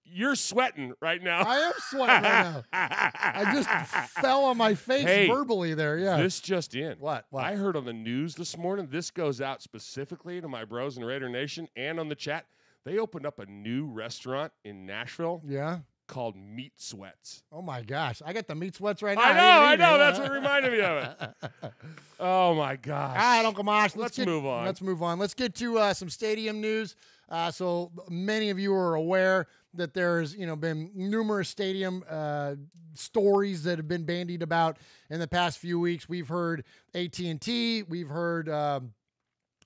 you're sweating right now. I am sweating right now. I just fell on my face verbally there. Yeah. This just in. What? I heard on the news this morning. This goes out specifically to my bros in Raider Nation and on the chat. They opened up a new restaurant in Nashville. Yeah. Called Meat Sweats. Oh my gosh. I got the meat sweats right now. I know. That's what reminded me of it. Oh my gosh. All right, Uncle Mosh. Let's move on. Let's get to some stadium news. So many of you are aware that there's been numerous stadium stories that have been bandied about in the past few weeks. We've heard AT&T. We've heard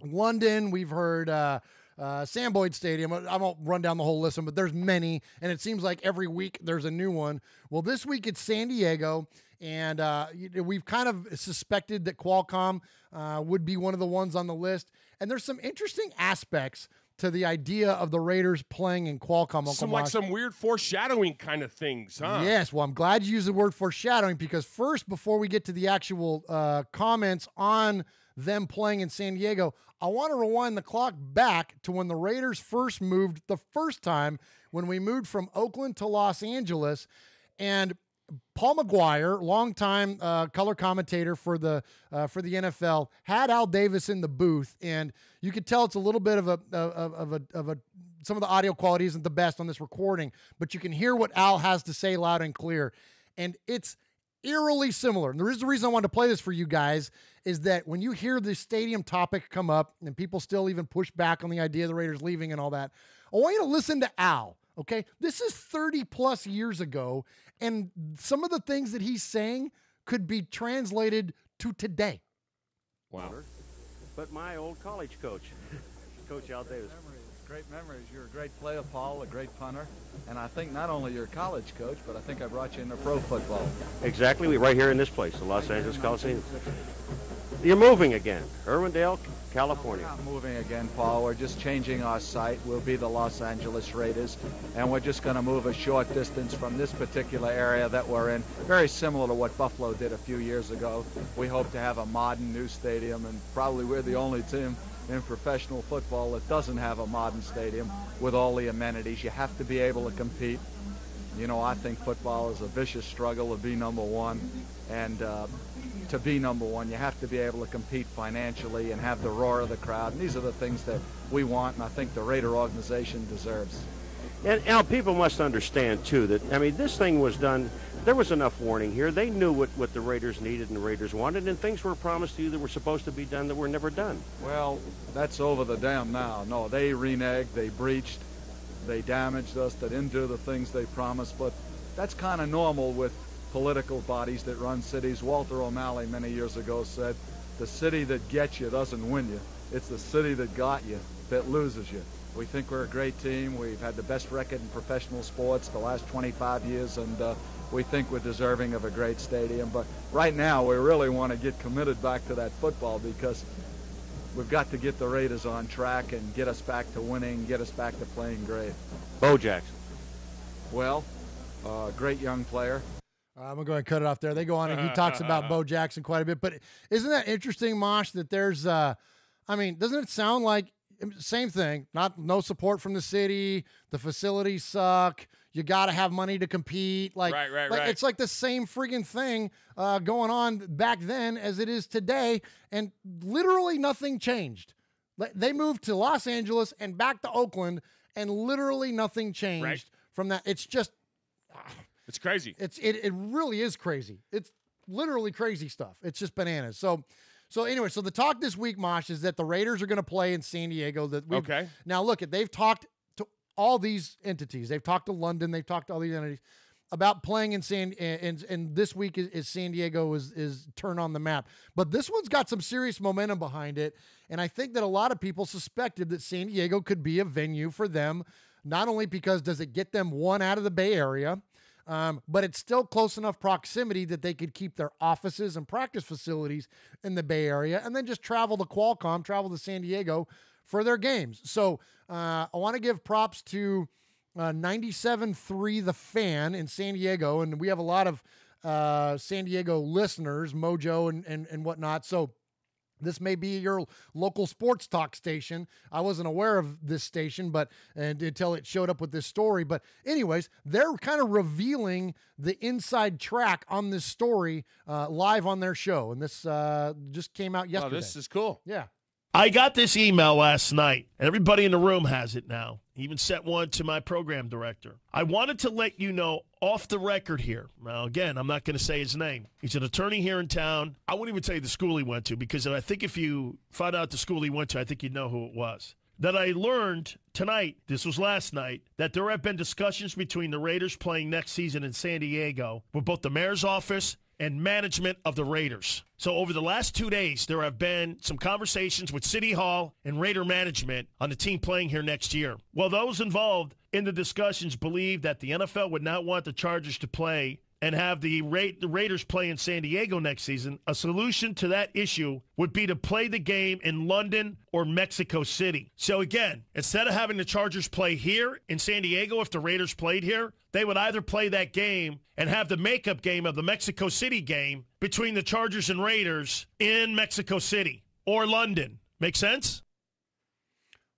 London. We've heard Sam Boyd Stadium. I won't run down the whole list, but there's many, and it seems like every week there's a new one. Well, this week it's San Diego, and we've kind of suspected that Qualcomm would be one of the ones on the list, and there's some interesting aspects to the idea of the Raiders playing in Qualcomm. Some weird foreshadowing kind of things, huh? Yes, well, I'm glad you used the word foreshadowing because first, before we get to the actual comments on them playing in San Diego, I want to rewind the clock back to when the Raiders first moved the first time, when we moved from Oakland to Los Angeles. And Paul McGuire, longtime color commentator for the NFL, had Al Davis in the booth, and you could tell it's a little bit of a some of the audio quality isn't the best on this recording, but you can hear what Al has to say loud and clear, and it's eerily similar. And the reason I wanted to play this for you guys is that when you hear the stadium topic come up and people still even push back on the idea of the Raiders leaving and all that, I want you to listen to Al, okay? This is 30 plus years ago, and some of the things that he's saying could be translated to today. Wow. But my old college coach, Coach Al Davis. Great memories. You're a great player, Paul, a great punter. And I think not only you're a college coach, but I think I brought you into pro football. Exactly. We're right here in this place, the Los Angeles Coliseum. You're moving again. Irwindale, California. We're not moving again, Paul. We're just changing our site. We'll be the Los Angeles Raiders. And we're just going to move a short distance from this particular area that we're in. Very similar to what Buffalo did a few years ago. We hope to have a modern new stadium, and probably we're the only team in professional football that doesn't have a modern stadium with all the amenities. You have to be able to compete. I think football is a vicious struggle to be number one, and to be number one, you have to be able to compete financially and have the roar of the crowd. And these are the things that we want, and I think the Raider organization deserves. And Al, people must understand too that this thing was done. There was enough warning here. They knew what the Raiders needed and the Raiders wanted, and things were promised to you that were supposed to be done that were never done. Well, that's over the dam now. No, they reneged, they breached, they damaged us, they didn't do the things they promised, but that's kind of normal with political bodies that run cities. Walter O'Malley many years ago said, the city that gets you doesn't win you. It's the city that got you that loses you. We think we're a great team. We've had the best record in professional sports the last 25 years, and we think we're deserving of a great stadium. But right now, we really want to get committed back to that football because we've got to get the Raiders on track and get us back to winning, get us back to playing great. Bo Jackson. Well, great young player. I'm going to go ahead and cut it off there. They go on and he talks about Bo Jackson quite a bit. But isn't that interesting, Mosh, that there's, doesn't it sound like same thing, no support from the city, the facilities suck, you got to have money to compete. Right. It's like the same friggin' thing going on back then as it is today, and literally nothing changed. They moved to Los Angeles and back to Oakland, and literally nothing changed from that. It's just... It's crazy. It really is crazy. It's literally crazy stuff. It's just bananas. So anyway, the talk this week, Mosh, is that the Raiders are going to play in San Diego. Okay. Now look, they've talked to all these entities. They've talked to London. They've talked to all these entities about playing in and this week is San Diego is turn on the map. But this one's got some serious momentum behind it, and I think that a lot of people suspected that San Diego could be a venue for them. Not only because does it get them one out of the Bay Area, but it's still close enough proximity that they could keep their offices and practice facilities in the Bay Area and then just travel to Qualcomm, travel to San Diego for their games. So I want to give props to 97.3 The Fan in San Diego, and we have a lot of San Diego listeners, Mojo and whatnot. So this may be your local sports talk station. I wasn't aware of this station, until it showed up with this story. But anyways, they're kind of revealing the inside track on this story live on their show. And this just came out yesterday. Oh, this is cool. Yeah. I got this email last night, and everybody in the room has it now. I even sent one to my program director. I wanted to let you know off the record here. Now, again, I'm not going to say his name. He's an attorney here in town. I won't even tell you the school he went to, because I think if you find out the school he went to, I think you'd know who it was. That I learned tonight, this was last night, that there have been discussions between the Raiders playing next season in San Diego with both the mayor's office and management of the Raiders. So over the last 2 days, there have been some conversations with City Hall and Raider management on the team playing here next year. Well, those involved in the discussions believe that the NFL would not want the Chargers to play and have the Raiders play in San Diego next season. A solution to that issue would be to play the game in London or Mexico City. So again, instead of having the Chargers play here in San Diego, if the Raiders played here, they would either play that game and have the makeup game of the Mexico City game between the Chargers and Raiders in Mexico City or London. Make sense?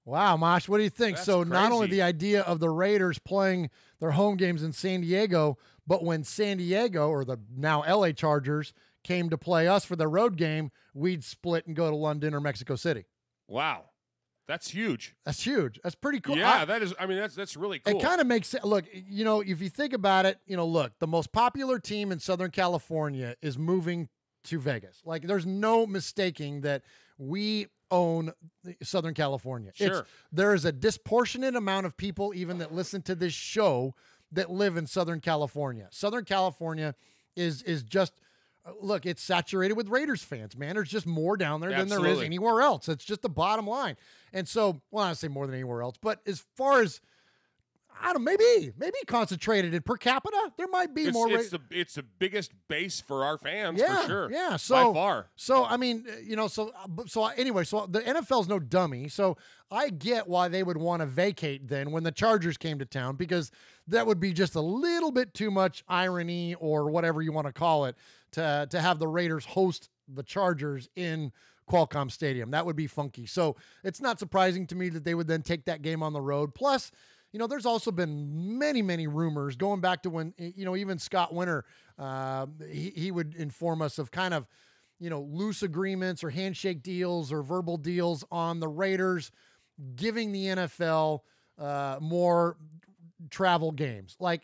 Wow, Mosh, what do you think? That's so crazy. Not only the idea of the Raiders playing their home games in San Diego, but when San Diego, or the now LA Chargers, came to play us for their road game, we'd split and go to London or Mexico City. Wow. That's huge. That's huge. That's pretty cool. Yeah, that's really cool. It kind of makes sense. Look, if you think about it, look, the most popular team in Southern California is moving to Vegas. Like, there's no mistaking that we own Southern California. Sure. There is a disproportionate amount of people even that listen to this show that live in Southern California. Southern California is just, look, it's saturated with Raiders fans, man. There's just more down there than there is anywhere else. It's just the bottom line. And so, well, I don't say more than anywhere else, but as far as, I don't know, maybe concentrated in per capita, there might be more. It's the biggest base for our fans, yeah, for sure. Yeah, so by far. So I mean, anyway, so the NFL's no dummy. So I get why they would want to vacate then when the Chargers came to town, because that would be just a little bit too much irony or whatever you want to call it to have the Raiders host the Chargers in Qualcomm Stadium. That would be funky. So it's not surprising to me that they would then take that game on the road. Plus, there's also been many, many rumors going back to when, even Scott Winter, he would inform us of kind of, loose agreements or handshake deals or verbal deals on the Raiders giving the NFL more travel games. Like,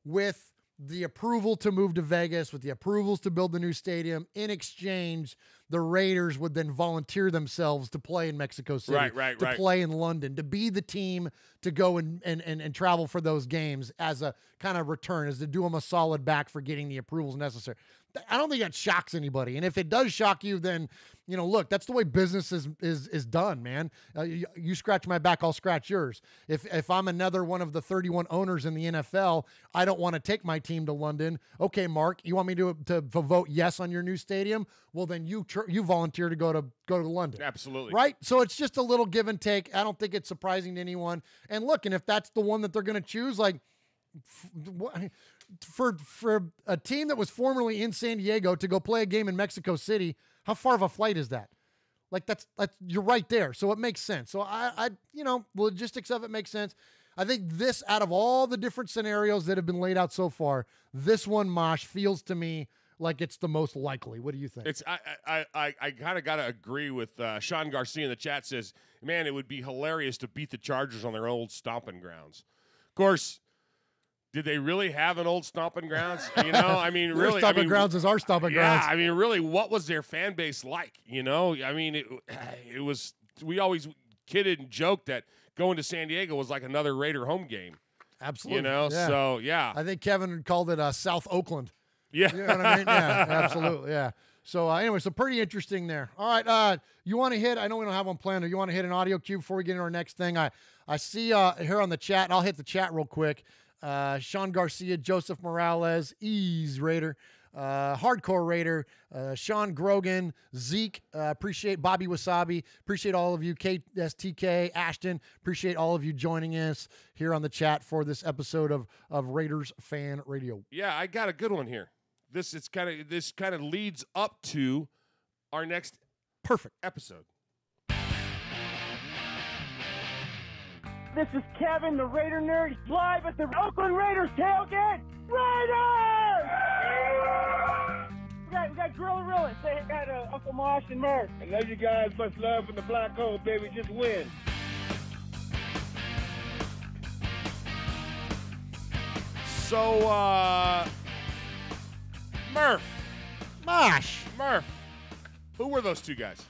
with the approval to move to Vegas, with the approvals to build the new stadium, in exchange, the Raiders would then volunteer themselves to play in Mexico City, to play in London, to be the team to go and travel for those games as a kind of return, as to do them a solid back for getting the approvals necessary. I don't think that shocks anybody. And if it does shock you, then, you know, look, that's the way business is done, man. You scratch my back, I'll scratch yours. If I'm another one of the 31 owners in the NFL, I don't want to take my team to London. Okay, Mark, you want me to vote yes on your new stadium? Well, then you volunteer to go to London. Absolutely. Right? So it's just a little give and take. I don't think it's surprising to anyone. And look, and if that's the one that they're going to choose, like, for a team that was formerly in San Diego to go play a game in Mexico City, how far of a flight is that? Like that's you're right there. So it makes sense. So I you know, the logistics of it makes sense. I think this, out of all the different scenarios that have been laid out so far, this one, Mosh, feels to me like it's the most likely. What do you think? It's I kind of got to agree with Sean Garcia in the chat. Says, man, it would be hilarious to beat the Chargers on their old stomping grounds. Of course, did they really have an old stomping grounds? You know, I mean, Their really, stomping grounds is our stomping grounds. Yeah, I mean, really, what was their fan base like? You know, I mean, it was. We always kidded and joked that going to San Diego was like another Raider home game. Absolutely. You know, yeah. so yeah. I think Kevin called it South Oakland. Yeah. You know what I mean? Yeah, absolutely. Yeah. So anyway, so pretty interesting there. All right. You want to hit, I know we don't have one planned, or you want to hit an audio cue before we get into our next thing? I see here on the chat, and I'll hit the chat real quick. Sean Garcia, Joseph Morales, Ease Raider, Hardcore Raider, Sean Grogan, Zeke, appreciate Bobby Wasabi, appreciate all of you, KSTK, Ashton, appreciate all of you joining us here on the chat for this episode of Raiders Fan Radio. Yeah, I got a good one here. This kind of leads up to our next perfect episode. This is Kevin, the Raider Nerd, live at the Oakland Raiders tailgate. Raiders! We got Gorilla. Say got Uncle Mosh and Murf. I love you guys. Much love from the black hole, baby. Just win. So, Murf. Mosh. Murf. Who were those two guys?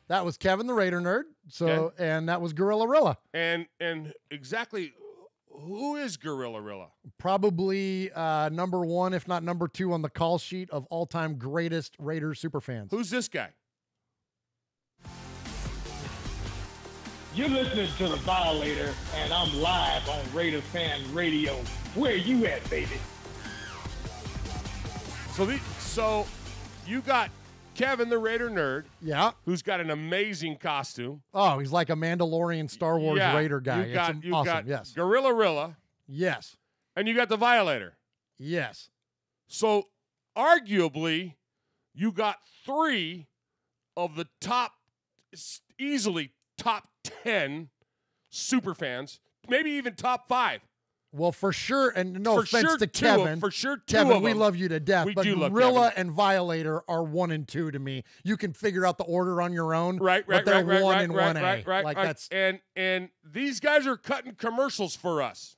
That was Kevin, the Raider Nerd. So, Okay. and that was Gorilla. And exactly who is Gorilla? Probably number one, if not number two, on the call sheet of all-time greatest Raiders superfans. Who's this guy? You're listening to The Violator, and I'm live on Raiders Fan Radio. Where you at, baby? So you got Kevin, the Raider Nerd. Yeah. Who's got an amazing costume. Oh, he's like a Mandalorian Star Wars Raider guy. You got, it's awesome. Yes. Gorilla. Yes. And you got the Violator. Yes. So arguably, you got three of the easily top 10 super fans, maybe even top 5. Well, for sure, and no For offense sure to two Kevin. of- for sure two Kevin, of we them. love you to death. We but do love Gorilla Kevin. and Violator are 1 and 2 to me. You can figure out the order on your own. Right. But they're 1 and 1A. Like that's and these guys are cutting commercials for us.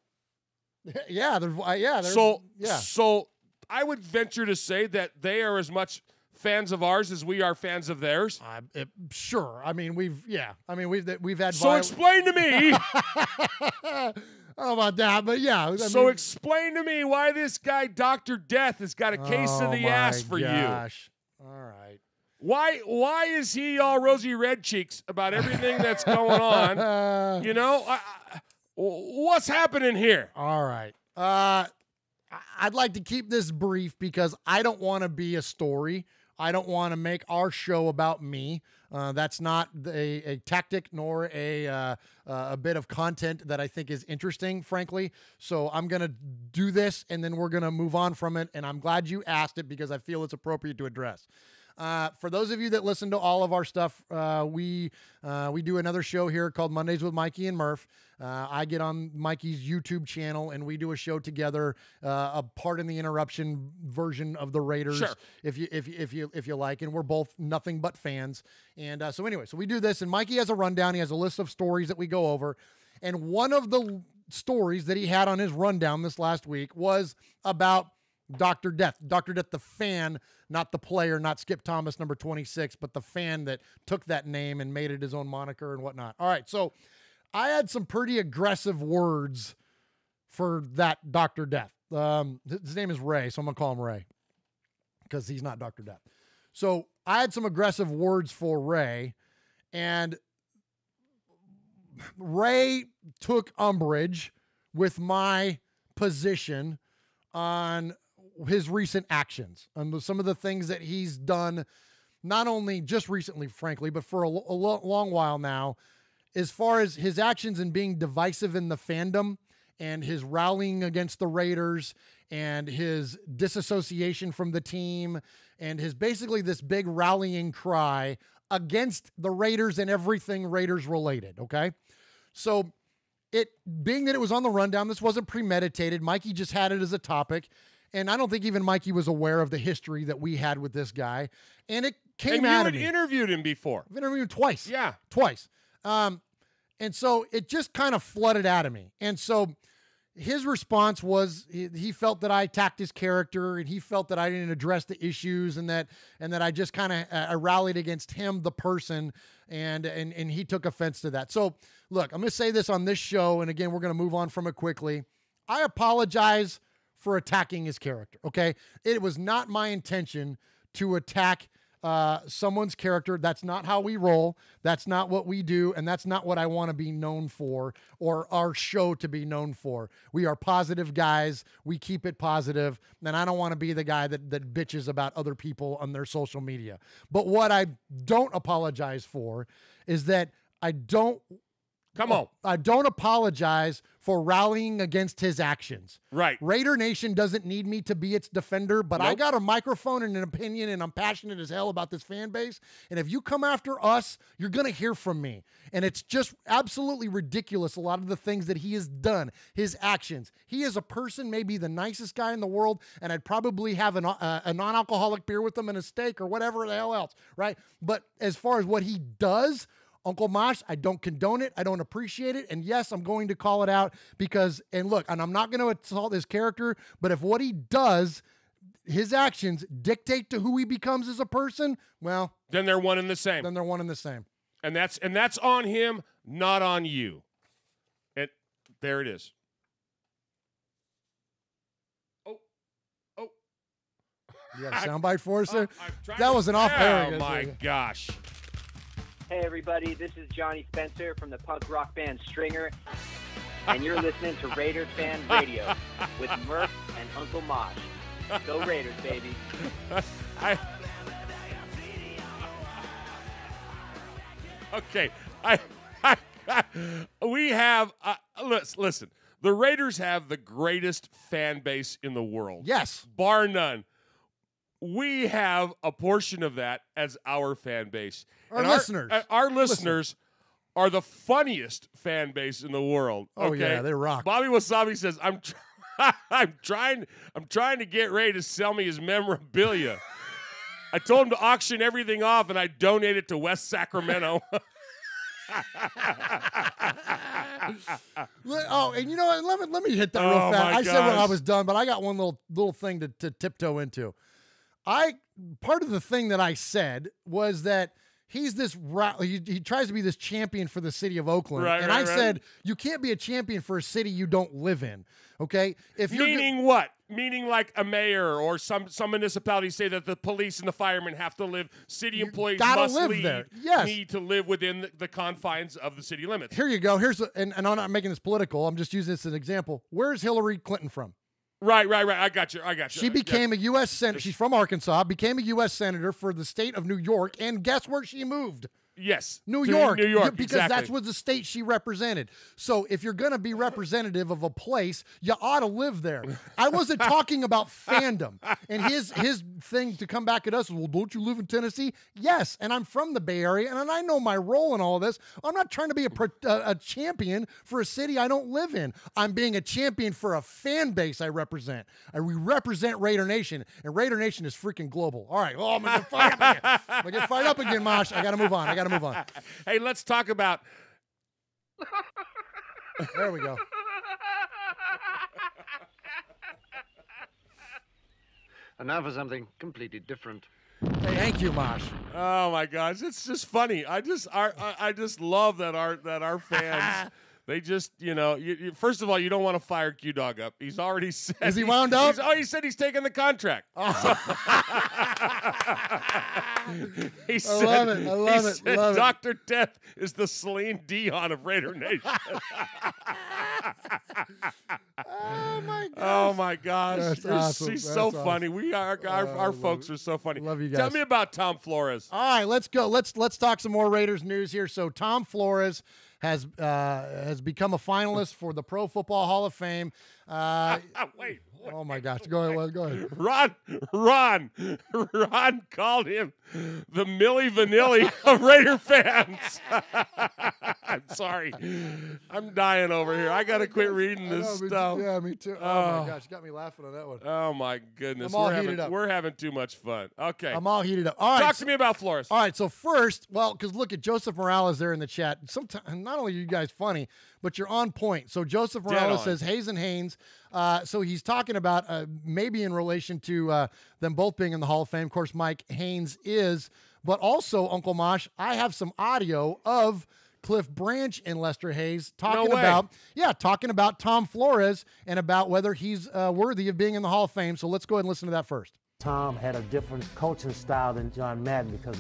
yeah. They're So I would venture to say that they are as much fans of ours as we are fans of theirs. Sure. I mean, we've had. So explain to me. I don't know about that, but yeah. Explain to me why this guy, Dr. Death, has got a case of the ass for you. All right. Why is he all rosy red cheeks about everything that's going on? You know, what's happening here? All right. I'd like to keep this brief because I don't want to be a story. I don't want to make our show about me. That's not a tactic nor a bit of content that I think is interesting, frankly. So I'm going to do this, and then we're going to move on from it. And I'm glad you asked it because I feel it's appropriate to address. For those of you that listen to all of our stuff, we do another show here called Mondays with Mikey and Murf. I get on Mikey's YouTube channel and we do a show together, a part in the interruption version of the Raiders, Sure. if you like, and we're both nothing but fans. And so anyway, so we do this, and Mikey has a rundown. He has a list of stories that we go over, and one of the stories that he had on his rundown this last week was about Dr. Death. Dr. Death, the fan, not the player, not Skip Thomas, number 26, but the fan that took that name and made it his own moniker and whatnot. All right, so I had some pretty aggressive words for that Dr. Death. His name is Ray, so I'm going to call him Ray. because he's not Dr. Death. So I had some aggressive words for Ray, and Ray took umbrage with my position on his recent actions, on some of the things that he's done, not only just recently, frankly, but for a long while now, as far as his actions and being divisive in the fandom and his rallying against the Raiders and his disassociation from the team and his basically this big rallying cry against the Raiders and everything Raiders related. Okay. So it being that it was on the rundown, this wasn't premeditated. Mikey just had it as a topic. And I don't think even Mikey was aware of the history that we had with this guy. And it came out of me. You had interviewed him before. I've interviewed him twice. Yeah. Twice. And so it just kind of flooded out of me. And so his response was he felt that I attacked his character, and he felt that I didn't address the issues, and that I just kind of I rallied against him, the person, and he took offense to that. So look, I'm going to say this on this show, and again, we're going to move on from it quickly. I apologize for attacking his character. Okay. It was not my intention to attack someone's character. That's not how we roll. That's not what we do. And that's not what I want to be known for, or our show to be known for. We are positive guys. We keep it positive. And I don't want to be the guy that bitches about other people on their social media. But what I don't apologize for is that I don't apologize for rallying against his actions. Right. Raider Nation doesn't need me to be its defender, but I got a microphone and an opinion, and I'm passionate as hell about this fan base. And if you come after us, you're going to hear from me. And it's just absolutely ridiculous, a lot of the things that he has done, his actions. He is a person, maybe the nicest guy in the world, and I'd probably have a non-alcoholic beer with him and a steak or whatever the hell else, right? But as far as what he does, Uncle Mosh, I don't condone it. I don't appreciate it. And yes, I'm going to call it out because, and look, and I'm not going to assault his character, but if what he does, his actions dictate to who he becomes as a person, well, then they're one and the same. Then they're one and the same. And that's on him, not on you. And there it is. Oh. You got a soundbite for us there? That was an off-air. Oh my gosh. Hey everybody, this is Johnny Spencer from the punk rock band Stringer, and you're listening to Raiders Fan Radio with Murf and Uncle Mosh. Go Raiders, baby. Okay, we have, listen, the Raiders have the greatest fan base in the world. Yes. Bar none. We have a portion of that as our fan base. Our listeners are the funniest fan base in the world. Oh, okay? yeah, they rock. Bobby Wasabi says, I'm trying to get Ray to sell me his memorabilia. I told him to auction everything off, and I donate it to West Sacramento. Oh, and you know what? Let me hit that real fast. I said when I was done, but I got one little thing to tiptoe into. Part of the thing that I said was that he's this he tries to be this champion for the city of Oakland. Right, and I said, you can't be a champion for a city you don't live in. Okay? Meaning what? Meaning like a mayor or some municipalities say that the police and the firemen have to live. City employees must need to live within the confines of the city limits. Here you go. And I'm not making this political. I'm just using this as an example. Where's Hillary Clinton from? Right. I got you. She became a U.S. senator. She's from Arkansas, became a U.S. senator for the state of New York, and guess where she moved? Yes. New York. Because that's what the state she represented. So if you're going to be representative of a place, you ought to live there. I wasn't talking about fandom. And his thing to come back at us is, well, don't you live in Tennessee? Yes, and I'm from the Bay Area, and I know my role in all of this. I'm not trying to be a champion for a city I don't live in. I'm being a champion for a fan base I represent. We represent Raider Nation, and Raider Nation is freaking global. All right, I'm going to get fired up again. I'm going to get fired up again, Mosh. I got to move on. Hey, let's talk about. There we go. And now for something completely different. Hey, thank you, Mosh. Oh my gosh, it's just funny. I just love that our fans They just, first of all, you don't want to fire Q-Dog up. He's already said. Is he wound up? He said he's taking the contract. He said, I love it. Dr. Death is the Celine Dion of Raider Nation. Oh, my gosh. That's awesome. She's That's so awesome. funny. Our folks are so funny. Love you guys. Tell me about Tom Flores. All right, let's go. Let's talk some more Raiders news here. So Tom Flores has become a finalist for the Pro Football Hall of Fame. Wait. Oh my gosh! Go ahead. Ron called him the Milli Vanilli of Raider fans. I'm sorry. I'm dying over here. I got to quit reading this stuff. Yeah, me too. Oh my gosh, you got me laughing on that one. Oh my goodness. I'm all heated up. We're having too much fun. Okay. I'm all heated up. All right. Talk to me about Flores. All right. So first, because look at Joseph Morales there in the chat. Sometimes not only are you guys funny, but you're on point. So Joseph Morales says Hayes and Haynes. So he's talking about maybe in relation to them both being in the Hall of Fame. Of course, Mike Haynes is, but also Uncle Mosh. I have some audio of Cliff Branch and Lester Hayes talking about Tom Flores and about whether he's worthy of being in the Hall of Fame. So let's go ahead and listen to that first. Tom had a different coaching style than John Madden because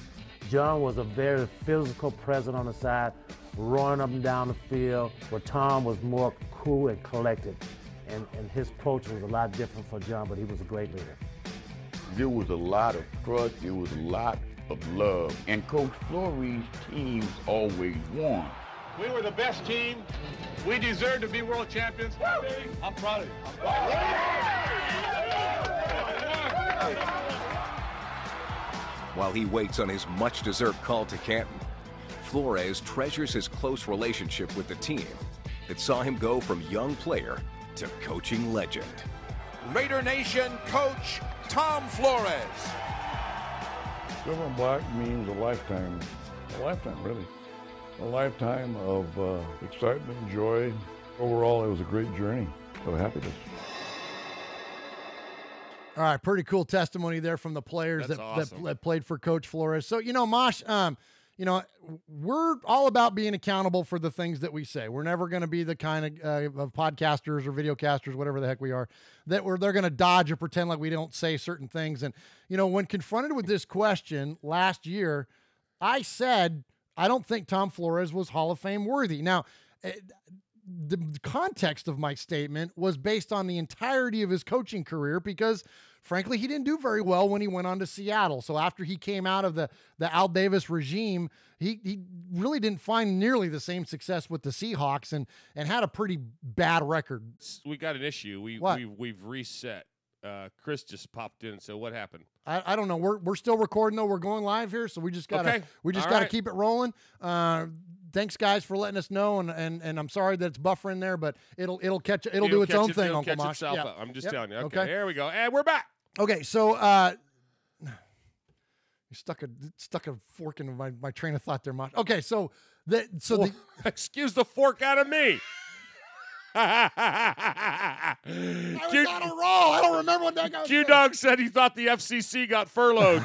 John was a very physical presence on the side, running up and down the field, where Tom was more cool and collected. And his approach was a lot different for John, but he was a great leader. There was a lot of trust, there was a lot of love, and Coach Flores' teams always won. We were the best team. We deserve to be world champions. I'm proud of you. While he waits on his much-deserved call to Canton, Flores treasures his close relationship with the team that saw him go from young player to coaching legend. Raider Nation coach Tom Flores. Silver and black means a lifetime really. A lifetime of excitement, joy. Overall, it was a great journey of happiness. All right, pretty cool testimony there from the players that played for Coach Flores. So, Mosh, we're all about being accountable for the things that we say. We're never going to be the kind of podcasters or videocasters, whatever the heck we are, they're going to dodge or pretend like we don't say certain things. And, when confronted with this question last year, I said, I don't think Tom Flores was Hall of Fame worthy. Now, the context of my statement was based on the entirety of his coaching career because, frankly, he didn't do very well when he went on to Seattle. So after he came out of the Al Davis regime, he really didn't find nearly the same success with the Seahawks and had a pretty bad record. We got an issue. We've reset. Chris just popped in and said, "What happened?" I don't know. We're still recording though. We're going live here, so we just gotta keep it rolling. Thanks, guys, for letting us know, and I'm sorry that it's buffering there, but it'll do its own thing, Uncle Mosh. Yeah. I'm just telling you. Okay, here we go, and we're back. Okay, so you stuck a fork in my train of thought there, Mosh. Okay, excuse the fork out of me. I was on a roll. I don't remember what that guy said. Q-Dog said he thought the FCC got furloughed.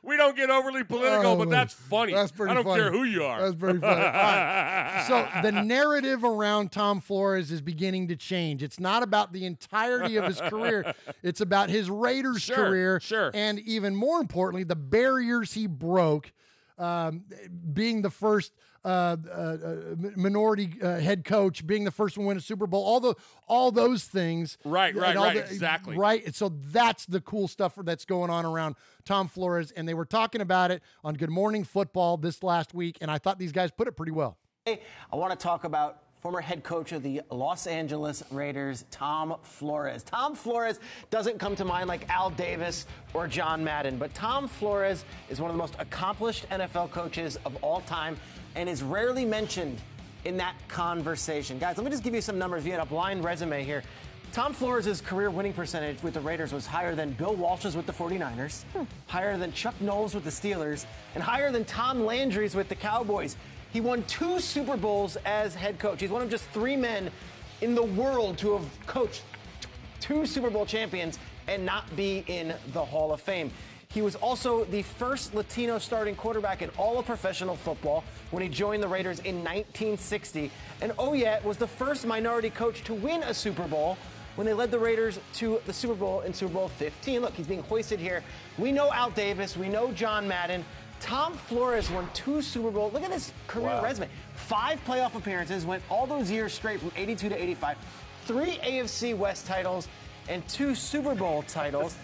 we don't get overly political, but that's funny. That's pretty funny. I don't care who you are. That's pretty funny. All right. So the narrative around Tom Flores is beginning to change. It's not about the entirety of his career. It's about his Raiders career. Sure. And even more importantly, the barriers he broke, being the first minority head coach, being the first to win a Super Bowl, all those things. Right, exactly. Right. So that's the cool stuff that's going on around Tom Flores. And they were talking about it on Good Morning Football this last week, and I thought these guys put it pretty well. I want to talk about former head coach of the Los Angeles Raiders, Tom Flores. Tom Flores doesn't come to mind like Al Davis or John Madden, but Tom Flores is one of the most accomplished NFL coaches of all time and is rarely mentioned in that conversation. Guys, let me just give you some numbers. You had a blind resume here. Tom Flores' career winning percentage with the Raiders was higher than Bill Walsh's with the 49ers, higher than Chuck Knowles with the Steelers, and higher than Tom Landry's with the Cowboys. He won 2 Super Bowls as head coach. He's one of just 3 men in the world to have coached 2 Super Bowl champions and not be in the Hall of Fame. He was also the first Latino starting quarterback in all of professional football when he joined the Raiders in 1960. And oh yeah, was the first minority coach to win a Super Bowl when they led the Raiders to the Super Bowl in Super Bowl 15. Look, he's being hoisted here. We know Al Davis. We know John Madden. Tom Flores won 2 Super Bowls. Look at this career resume. 5 playoff appearances, went all those years straight from 82 to 85. 3 AFC West titles and 2 Super Bowl titles.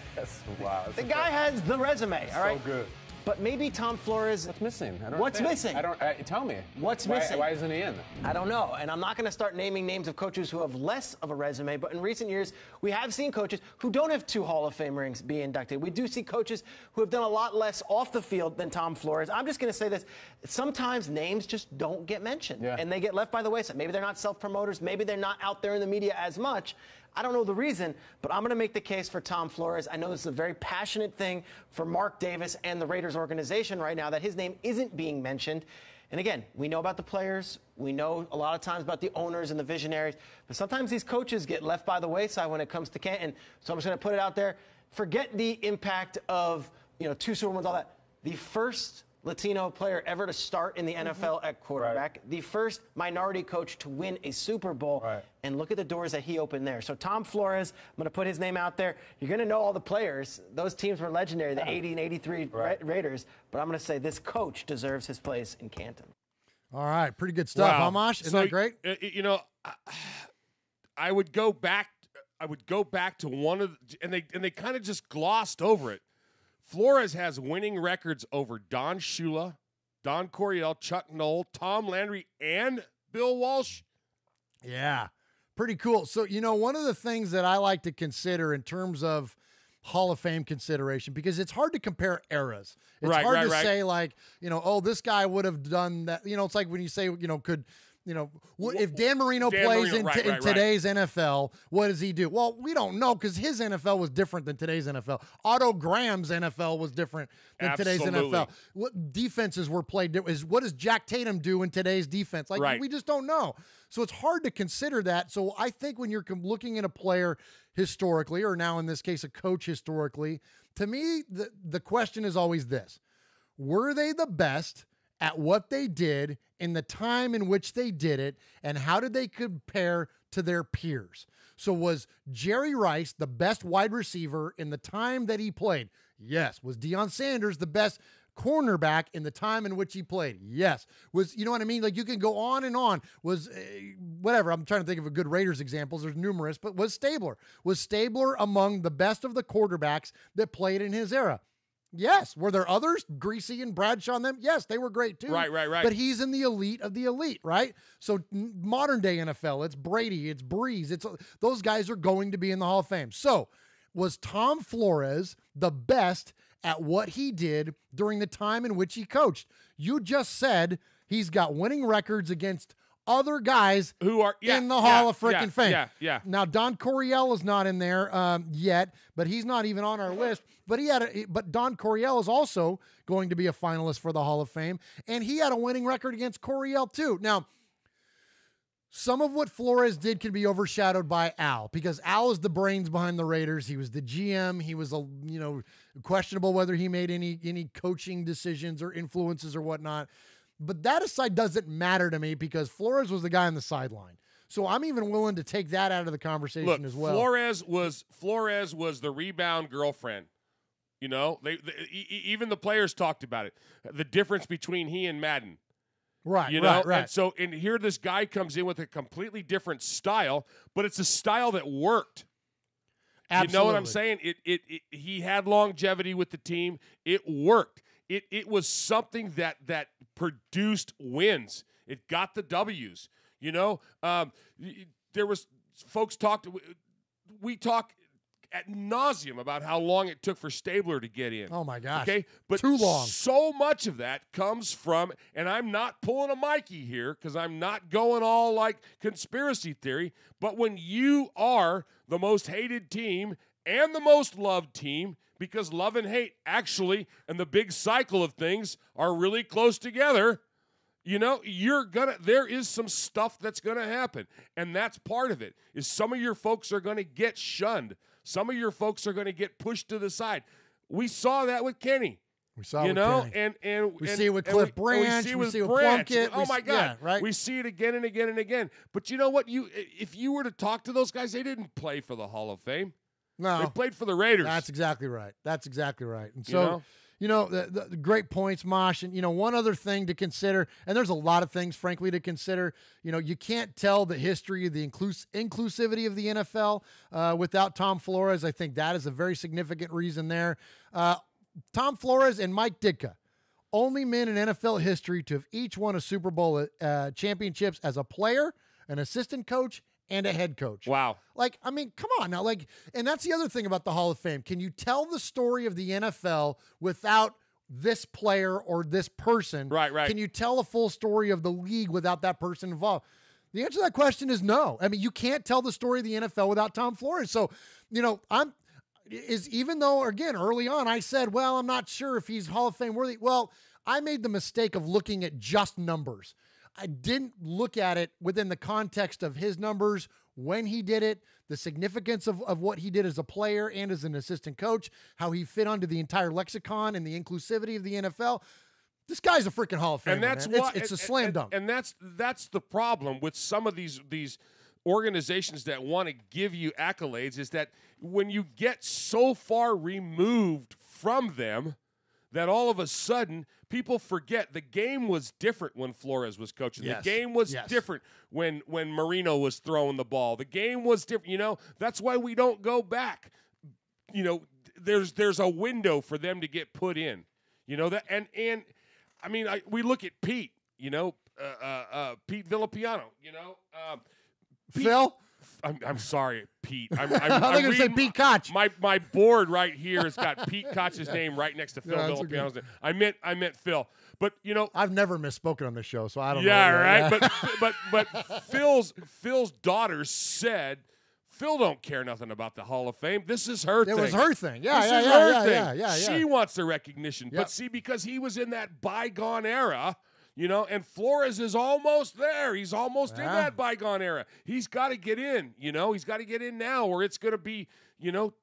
Wow. The guy has the resume, all right? So good. But maybe Tom Flores. What's missing? What's missing? I don't. Tell me. What's missing? Why isn't he in? I don't know. And I'm not going to start naming names of coaches who have less of a resume. But in recent years, we have seen coaches who don't have 2 Hall of Fame rings be inducted. We do see coaches who have done a lot less off the field than Tom Flores. I'm just going to say this. Sometimes names just don't get mentioned. Yeah. And they get left by the wayside. Maybe they're not self-promoters. Maybe they're not out there in the media as much. I don't know the reason, but I'm going to make the case for Tom Flores. I know this is a very passionate thing for Mark Davis and the Raiders organization right now that his name isn't being mentioned. And again, we know about the players. We know a lot of times about the owners and the visionaries. But sometimes these coaches get left by the wayside when it comes to Canton. So I'm just going to put it out there. Forget the impact of, 2 Super Bowls, all that. The first Latino player ever to start in the NFL at quarterback, the first minority coach to win a Super Bowl, and look at the doors that he opened there. So Tom Flores, I'm going to put his name out there. You're going to know all the players. Those teams were legendary, the 80 and 83 Raiders, but I'm going to say this coach deserves his place in Canton. All right, pretty good stuff, huh, Mosh? Isn't that great? I would go back to one of and they kind of just glossed over it. Flores has winning records over Don Shula, Don Coryell, Chuck Noll, Tom Landry, and Bill Walsh. Yeah, pretty cool. So, one of the things that I like to consider in terms of Hall of Fame consideration, because it's hard to compare eras. It's hard to say this guy would have done that. It's like when you say, if Dan Marino plays in today's NFL, what does he do? Well, we don't know because his NFL was different than today's NFL. Otto Graham's NFL was different than today's NFL. What defenses were played? What does Jack Tatum do in today's defense? We just don't know. So it's hard to consider that. So I think when you're looking at a player historically, or now in this case, a coach historically, to me, the question is always this: were they the best at what they did in the time in which they did it, and how did they compare to their peers? So was Jerry Rice the best wide receiver in the time that he played? Yes. Was Deion Sanders the best cornerback in the time in which he played? Yes. Was, you know what I mean? You can go on and on. Was whatever. I'm trying to think of a good Raiders examples. There's numerous, but was Stabler among the best of the quarterbacks that played in his era? Yes. Were there others? Greasy and Bradshaw and them? Yes, they were great too. Right. But he's in the elite of the elite, right? So modern day NFL, it's Brady, it's Breeze, those guys are going to be in the Hall of Fame. So was Tom Flores the best at what he did during the time in which he coached? You just said he's got winning records against other guys who are in the Hall of Frickin' Fame. Yeah. Now, Don Coryell is not in there yet, but he's not even on our list. But Don Coryell is also going to be a finalist for the Hall of Fame, and he had a winning record against Coryell too. Now, some of what Flores did can be overshadowed by Al, because Al is the brains behind the Raiders. He was the GM. He was questionable whether he made any coaching decisions or influences or whatnot. But that aside doesn't matter to me, because Flores was the guy on the sideline. So I'm even willing to take that out of the conversation as well. Flores was the rebound girlfriend. Even the players talked about it. The difference between he and Madden. Right. And so, here this guy comes in with a completely different style, but it's a style that worked. Absolutely. You know what I'm saying? He had longevity with the team. It worked. It was something that produced wins. It got the W's. There was folks we talk ad nauseum about how long it took for Stabler to get in. Oh my gosh. Okay, but too long. So much of that comes from, and I'm not pulling a Mikey here because I'm not going all like conspiracy theory, but when you are the most hated team and the most loved team, because love and hate actually, and the big cycle of things are really close together, there is some stuff that's gonna happen. And that's part of it, is some of your folks are gonna get shunned. Some of your folks are gonna get pushed to the side. We saw that with Kenny. We saw you with know, Kenny. and we see it with Cliff Branch. We see it with Plunkett. Branch. Oh my God! Yeah, right. We see it again and again and again. But you know what? If you were to talk to those guys, they didn't play for the Hall of Fame. No, they played for the Raiders. That's exactly right. And so, the great points, Mosh. And, one other thing to consider, and there's a lot of things, frankly, to consider. You can't tell the history of the inclusivity of the NFL without Tom Flores. I think that is a very significant reason there. Tom Flores and Mike Ditka, only men in NFL history to have each won a Super Bowl championships as a player, an assistant coach, and a head coach. Wow. Come on now. And that's the other thing about the Hall of Fame. Can you tell the story of the NFL without this player or this person? Right. Can you tell a full story of the league without that person involved? The answer to that question is no. I mean, you can't tell the story of the NFL without Tom Flores. So, even though, again, early on I said, well, I'm not sure if he's Hall of Fame worthy. Well, I made the mistake of looking at just numbers. I didn't look at it within the context of his numbers, when he did it, the significance of what he did as a player and as an assistant coach, how he fit onto the entire lexicon and the inclusivity of the NFL. This guy's a freaking Hall of Famer, and that's man. why It's a slam dunk. And that's the problem with some of these organizations that want to give you accolades, is that when you get so far removed from them, that all of a sudden people forget the game was different when Flores was coaching. Yes. The game was different when Marino was throwing the ball. The game was different. That's why we don't go back. There's a window for them to get put in. That and I mean, we look at Pete. Pete Villapiano. Phil. I'm sorry, Pete. I'm going to say Pete Koch. My board right here has got Pete Koch's name right next to Phil Villapiano's name. I meant Phil. But I've never misspoken on this show, so I don't know. Yeah, right. But Phil's daughter said, Phil don't care nothing about the Hall of Fame. This is her thing. It was her thing. Yeah, this yeah, is yeah, her yeah, thing. yeah. She wants the recognition. Yep. But see, because he was in that bygone era, and Flores is almost there. He's almost in that bygone era. He's got to get in, He's got to get in now, or it's going to be,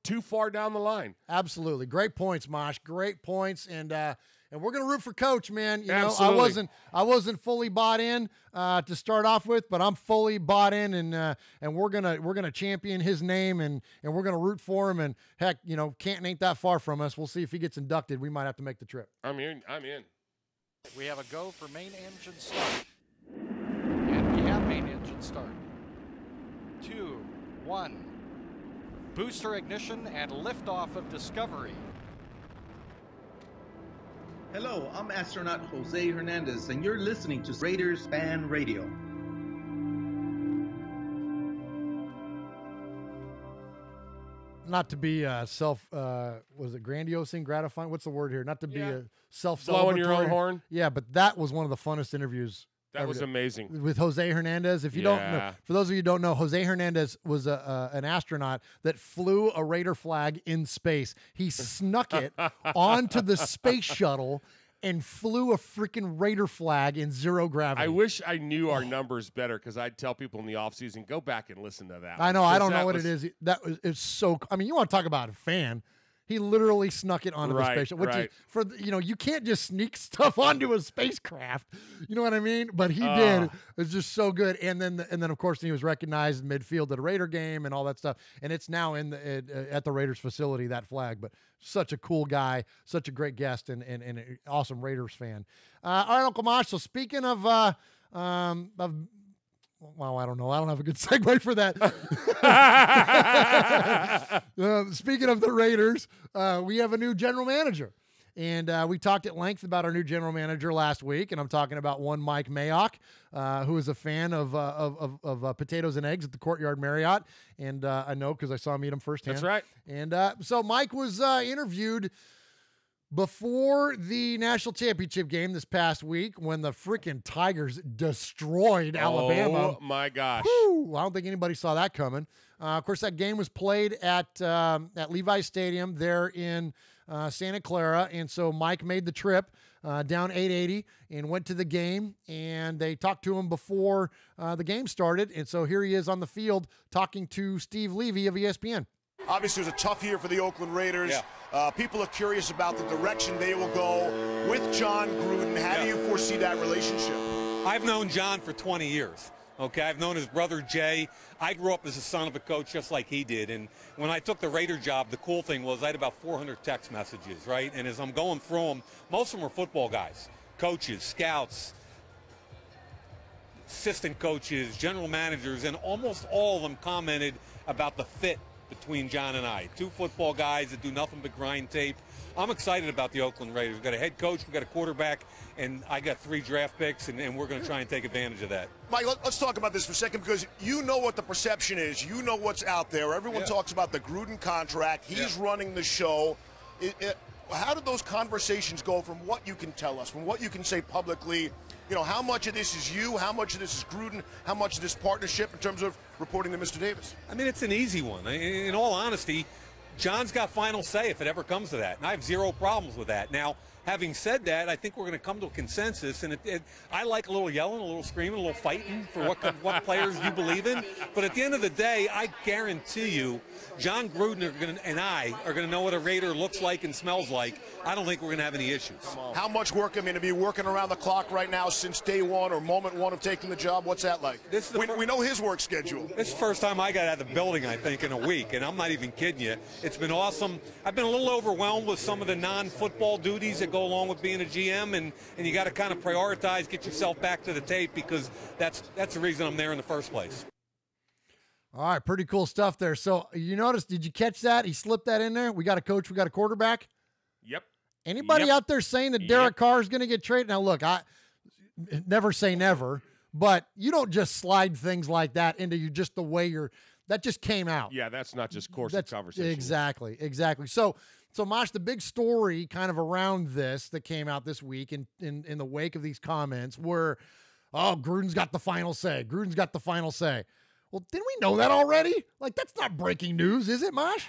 too far down the line. Absolutely. Great points, Mosh. Great points. And we're going to root for Coach, man. Absolutely. I wasn't fully bought in to start off with, but I'm fully bought in, and we're gonna champion his name, and we're gonna root for him. And heck, Canton ain't that far from us. We'll see if he gets inducted. We might have to make the trip. I'm in. We have a go for main engine start. And we have main engine start. 2, 1. Booster ignition and liftoff of Discovery. Hello, I'm astronaut Jose Hernandez, and you're listening to Raiders Fan Radio. Not to be was it grandiose and gratifying? What's the word here? Not to be a self-celebratory. Blowing your own horn? Yeah, but that was one of the funnest interviews. That was amazing. With Jose Hernandez. If you don't know, for those of you who don't know, Jose Hernandez was an astronaut that flew a Raider flag in space. He snuck it onto the space shuttle and flew a freaking Raider flag in zero gravity. I wish I knew our numbers better, because I'd tell people in the offseason, go back and listen to that. I know. I don't know what it is. It's so. I mean, you want to talk about a fan. He literally snuck it onto the spaceship, which is you can't just sneak stuff onto a spacecraft. You know what I mean? But he did. It's just so good. And then of course he was recognized in midfield at a Raider game and all that stuff. And it's now at the Raiders facility, that flag. But such a cool guy, such a great guest, and an awesome Raiders fan. All right, Uncle Mosh. So speaking of well, I don't know. I don't have a good segue for that. Speaking of the Raiders, we have a new general manager. And we talked at length about our new general manager last week. And I'm talking about one Mike Mayock, who is a fan of potatoes and eggs at the Courtyard Marriott. And I know because I saw him eat them firsthand. That's right. And so Mike was interviewed before the national championship game this past week, when the freaking Tigers destroyed Alabama. Oh, my gosh. Whew, I don't think anybody saw that coming. Of course, that game was played at Levi's Stadium there in Santa Clara. And so Mike made the trip down 880 and went to the game. And they talked to him before the game started. And so here he is on the field talking to Steve Levy of ESPN. Obviously, it was a tough year for the Oakland Raiders. Yeah. People are curious about the direction they will go with John Gruden. How do you foresee that relationship? I've known John for 20 years. Okay, I've known his brother Jay. I grew up as a son of a coach just like he did. And when I took the Raider job, the cool thing was I had about 400 text messages, right? And as I'm going through them, most of them were football guys, coaches, scouts, assistant coaches, general managers, and almost all of them commented about the fit between John and I. Two football guys that do nothing but grind tape. I'm excited about the Oakland Raiders. We've got a head coach, we've got a quarterback, and I got 3 draft picks, and we're going to try and take advantage of that. Mike, let's talk about this for a second, because you know what the perception is. You know what's out there. Everyone talks about the Gruden contract. He's running the show. How did those conversations go from what you can tell us, from what you can say publicly? You know, how much of this is you? How much of this is Gruden? How much of this partnership in terms of reporting to Mr. Davis? I mean, it's an easy one. In all honesty, John's got final say if it ever comes to that, and I have 0 problems with that. Now, having said that, I think we're going to come to a consensus, and I like a little yelling, a little screaming, a little fighting for what players you believe in. But at the end of the day, I guarantee you, John Gruden and I are going to know what a Raider looks like and smells like. I don't think we're going to have any issues. How much work? I mean, to be working around the clock right now since day one or moment one of taking the job, what's that like? We know his work schedule. This is the first time I got out of the building, I think, in a week, and I'm not even kidding you. It's been awesome. I've been a little overwhelmed with some of the non-football duties that go along with being a GM, and you got to kind of prioritize, get yourself back to the tape, because that's the reason I'm there in the first place. All right, pretty cool stuff there. So you notice, did you catch that? He slipped that in there. We got a coach, we got a quarterback. Yep. Anybody out there saying that Derek Carr is going to get traded? Now, look, I never say never, but you don't just slide things like that into just the way that just came out. Yeah, that's not just course of conversation. Exactly. So Mosh, the big story kind of around this that came out this week in the wake of these comments were, oh, Gruden's got the final say. Gruden's got the final say. Well, didn't we know that already? Like, that's not breaking news, is it, Mosh?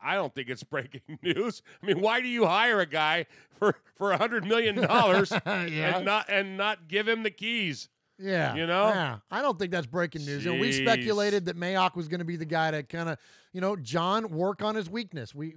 I don't think it's breaking news. I mean, why do you hire a guy for $100 million and not give him the keys? Yeah. You know? Yeah. I don't think that's breaking news. And we speculated that Mayock was going to be the guy to kind of, John, work on his weakness. We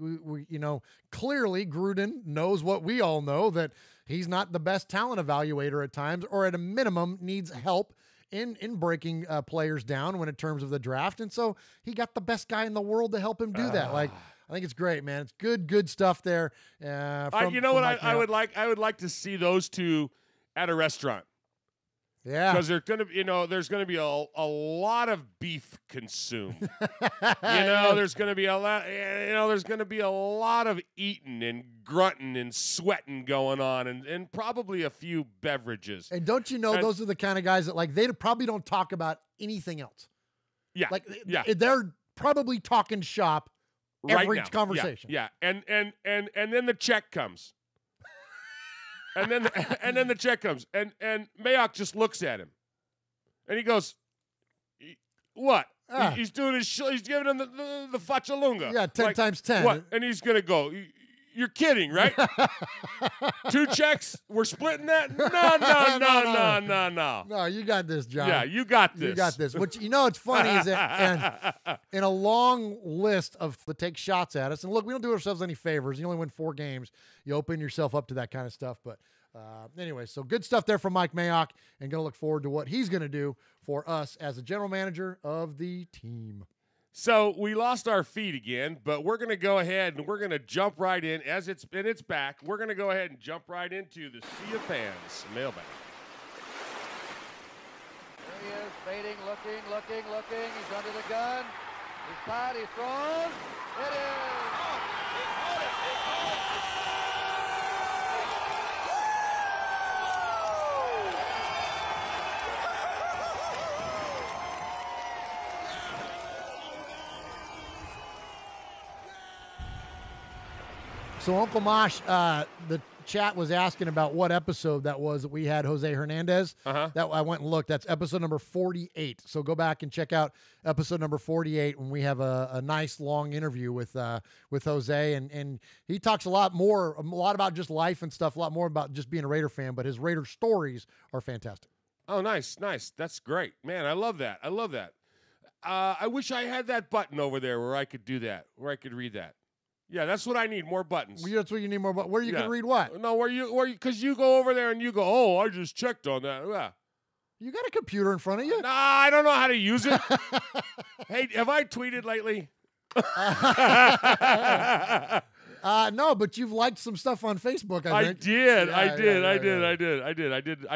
clearly Gruden knows what we all know, that he's not the best talent evaluator at times, or at a minimum needs help in breaking players down in terms of the draft. And so he got the best guy in the world to help him do that. Like, I think it's great, man. It's good stuff there. I would like to see those two at a restaurant. Yeah, because there's gonna be a lot of beef consumed. There's gonna be a lot. There's gonna be a lot of eating and grunting and sweating going on, and probably a few beverages. And don't you know, those are the kind of guys that, like, they probably don't talk about anything else. Yeah, they're probably talking shop every right now. conversation. Yeah. And then the check comes. And then the check comes, and Mayock just looks at him, and he goes, "What?" He's doing his he's giving him the fachalunga. Yeah, 10 times 10. What? And he's gonna go, "You're kidding, right? 2 checks? We're splitting that? No. No, you got this, John. Yeah, you got this. You got this." Which, it's funny is that, and in a long list of the take shots at us, and look, we don't do ourselves any favors. You only win 4 games. You open yourself up to that kind of stuff. But anyway, so good stuff there from Mike Mayock, and going to look forward to what he's going to do for us as the general manager of the team. So we lost our feed again, but we're going to go ahead and we're going to jump right in as it's back. We're going to go ahead and jump right into the Sea of Fans mailbag. There he is, baiting, looking. He's under the gun. He's caught, he's thrown. It is. So, Uncle Mosh, the chat was asking about what episode that was that we had Jose Hernandez. That I went and looked. That's episode number 48. So go back and check out episode number 48 when we have a nice long interview with Jose, and he talks a lot about just life and stuff, a lot more about just being a Raider fan. But his Raider stories are fantastic. Oh, nice. That's great, man. I love that. I wish I had that button over there where I could do that, where I could read that. Yeah, that's what I need, more buttons. That's what you need more buttons. Where you can read what? No, because you go over there and you go, oh, I just checked on that. Yeah. You got a computer in front of you? Nah, I don't know how to use it. Hey, have I tweeted lately? No, but you've liked some stuff on Facebook, I think. I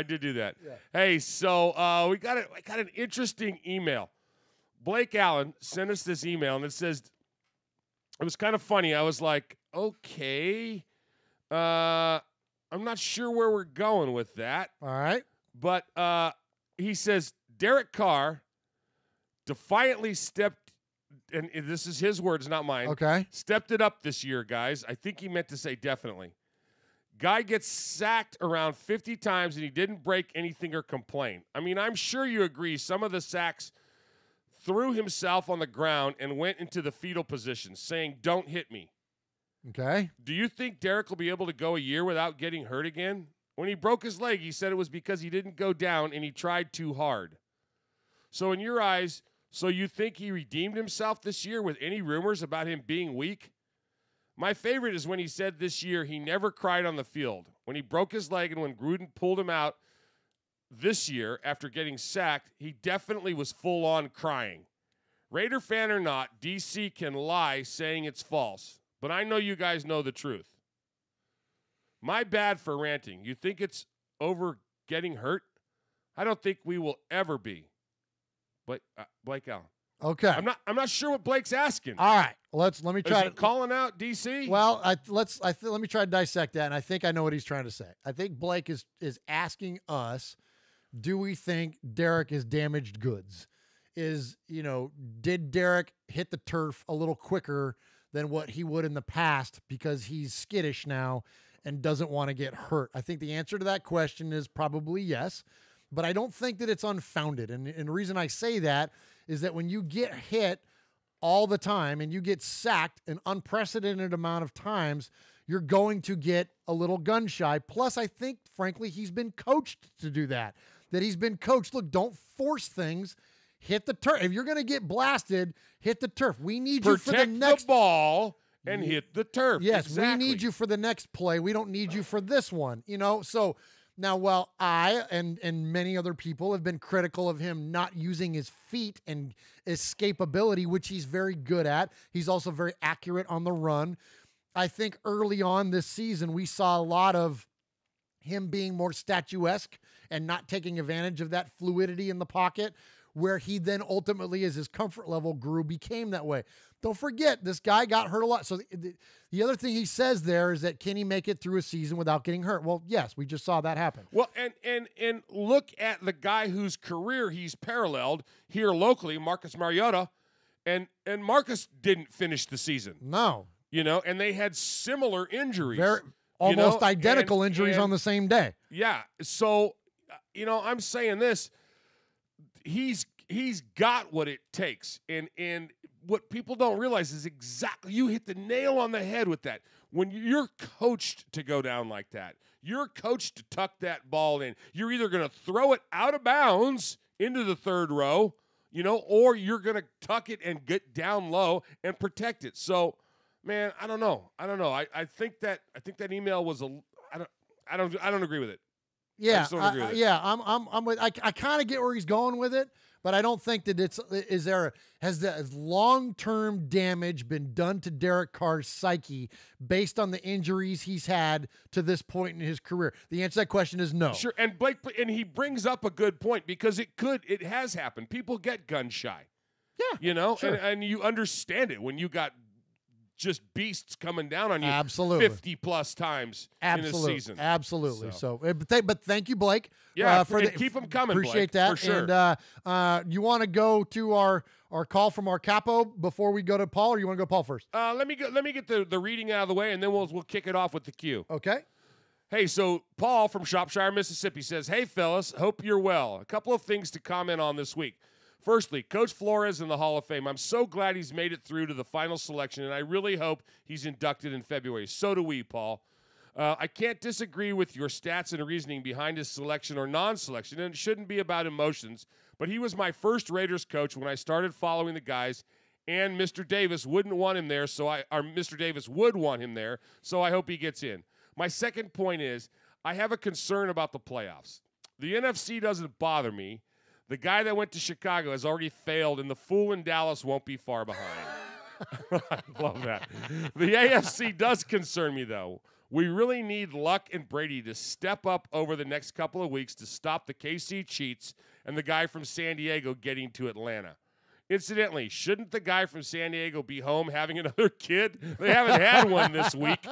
did do that. Yeah. Hey, so we got an interesting email. Blake Allen sent us this email, and it says, it was kind of funny. I was like, okay, I'm not sure where we're going with that. All right. But he says, Derek Carr defiantly stepped, and this is his words, not mine. Okay. Stepped it up this year, guys. I think he meant to say definitely. Guy gets sacked around 50 times, and he didn't break anything or complain. I mean, I'm sure you agree some of the sacks threw himself on the ground and went into the fetal position, saying, don't hit me. Okay. Do you think Derek will be able to go a year without getting hurt again? When he broke his leg, he said it was because he didn't go down and he tried too hard. So in your eyes, so you think he redeemed himself this year with any rumors about him being weak? My favorite is when he said this year he never cried on the field. When he broke his leg and when Gruden pulled him out this year after getting sacked, he definitely was full-on crying. Raider fan or not, DC can lie saying it's false. But I know you guys know the truth. My bad for ranting. You think it's over getting hurt? I don't think we will ever be. Blake Allen. Okay. I'm not sure what Blake's asking. All right. Let me try. Is he calling out DC? Well, let me try to dissect that, and I think I know what he's trying to say. I think Blake is asking us, do we think Derek is damaged goods? Did Derek hit the turf a little quicker than what he would in the past because he's skittish now and doesn't want to get hurt? I think the answer to that question is probably yes, but I don't think that it's unfounded. And the reason I say that is that when you get hit all the time and you get sacked an unprecedented amount of times, you're going to get a little gun shy. Plus, I think, frankly, he's been coached to do that. That he's been coached, look, don't force things. Hit the turf. If you're going to get blasted, hit the turf. We need you for the next ball and hit the turf. Yes, exactly. We need you for the next play. We don't need you for this one. So now, while I and many other people have been critical of him not using his feet and escapability, which he's very good at, he's also very accurate on the run. I think early on this season, we saw a lot of him being more statuesque and not taking advantage of that fluidity in the pocket, where he then ultimately, as his comfort level grew, became that way. Don't forget, this guy got hurt a lot. So the other thing he says there is that can he make it through a season without getting hurt? Well, yes, we just saw that happen. Well, and look at the guy whose career he's paralleled here locally, Marcus Mariota, and Marcus didn't finish the season. No. And they had similar injuries. Almost identical injuries on the same day. Yeah. So, I'm saying this. He's got what it takes. And what people don't realize is exactly, you hit the nail on the head with that. When you're coached to go down like that, you're coached to tuck that ball in. You're either going to throw it out of bounds into the third row, or you're going to tuck it and get down low and protect it. So, man, I don't know. I think that email was I don't agree with it. Yeah, I just don't agree with it. Yeah, I'm with. I kind of get where he's going with it, but I don't think that has the long-term damage been done to Derek Carr's psyche based on the injuries he's had to this point in his career? The answer to that question is no. Sure, and Blake, and he brings up a good point because it has happened. People get gun shy. Yeah, sure. and you understand it when you got just beasts coming down on you absolutely 50-plus times absolutely. in a season. Absolutely. So but thank you, Blake. Yeah, keep them coming, appreciate Blake, that. for sure. And you want to go to our call from our capo before we go to Paul, or you want to go Paul first? Let me get the reading out of the way, and then we'll kick it off with the cue. Okay. Hey, so Paul from Shropshire, Mississippi says, "Hey, fellas, hope you're well. A couple of things to comment on this week. Firstly, Coach Flores in the Hall of Fame. I'm so glad he's made it through to the final selection, and I really hope he's inducted in February. So do we, Paul. I can't disagree with your stats and reasoning behind his selection or non-selection, and it shouldn't be about emotions, but he was my first Raiders coach when I started following the guys, and Mr. Davis wouldn't want him there, or Mr. Davis would want him there, so I hope he gets in. My second point is I have a concern about the playoffs. The NFC doesn't bother me. The guy that went to Chicago has already failed, and the fool in Dallas won't be far behind. I love that. The AFC does concern me, though. We really need Luck and Brady to step up over the next couple of weeks to stop the KC cheats and the guy from San Diego getting to Atlanta. Incidentally, shouldn't the guy from San Diego be home having another kid? They haven't had one this week.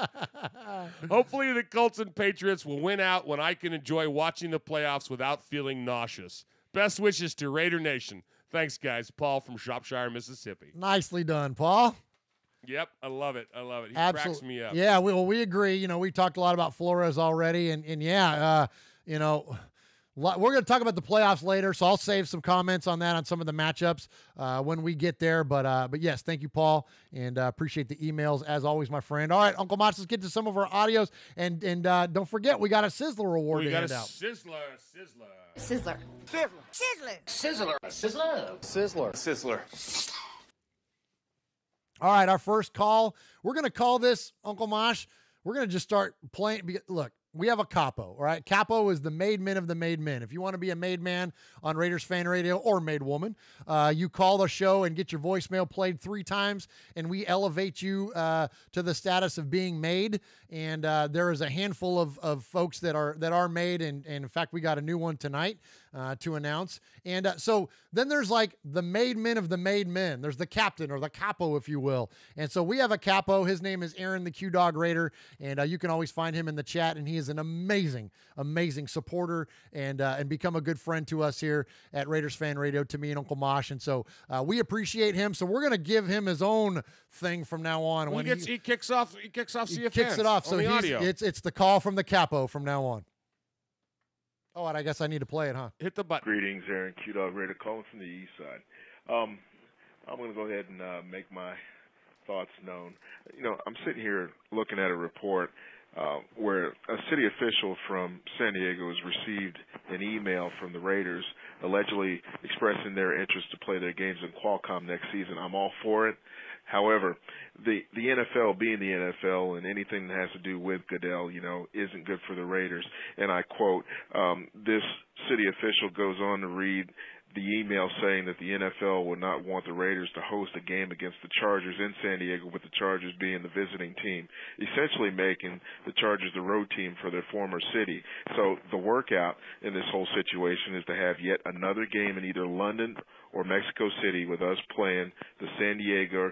Hopefully the Colts and Patriots will win out when I can enjoy watching the playoffs without feeling nauseous. Best wishes to Raider Nation. Thanks, guys. Paul from Shropshire, Mississippi. Nicely done, Paul. Yep, I love it. I love it. He Absolutely. cracks me up. Yeah, we agree. You know, we talked a lot about Flores already, and yeah, you know, we're going to talk about the playoffs later, so I'll save some comments on that on some of the matchups when we get there. But yes, thank you, Paul, and appreciate the emails as always, my friend. All right, Uncle Mosh, let's get to some of our audios, and don't forget we got a Sizzler award to hand out. Sizzler. Sizzler. Sizzler. Sizzler. Sizzler. Sizzler. All right, our first call. We're going to call this, Uncle Mosh, we're going to just start playing. Look, we have a capo, all right? Capo is the made men of the made men. If you want to be a made man on Raiders Fan Radio or made woman, you call the show and get your voicemail played 3 times, and we elevate you to the status of being made. And there is a handful of folks that are made, and in fact, we got a new one tonight to announce. And so then there's like the made men of the made men. There's the captain or the capo, if you will. And so we have a capo. His name is Aaron the Q-Dog Raider, and you can always find him in the chat, and he is an amazing supporter and become a good friend to us here at Raiders Fan Radio, to me and Uncle Mosh. And so we appreciate him. So we're going to give him his own thing from now on. Well, he kicks off CFN. He kicks it off. So it's the call from the capo from now on. Oh, and I guess I need to play it, huh? Hit the button. Greetings, Aaron Q-Dog Raider calling from the east side. I'm going to go ahead and make my thoughts known. You know, I'm sitting here looking at a report where a city official from San Diego has received an email from the Raiders allegedly expressing their interest to play their games in Qualcomm next season. I'm all for it. However, the NFL being the NFL and anything that has to do with Goodell, you know, isn't good for the Raiders. And I quote, this city official goes on to read the email saying that the NFL would not want the Raiders to host a game against the Chargers in San Diego, with the Chargers being the visiting team, essentially making the Chargers the road team for their former city. So the workout in this whole situation is to have yet another game in either London or Mexico City with us playing the San Diego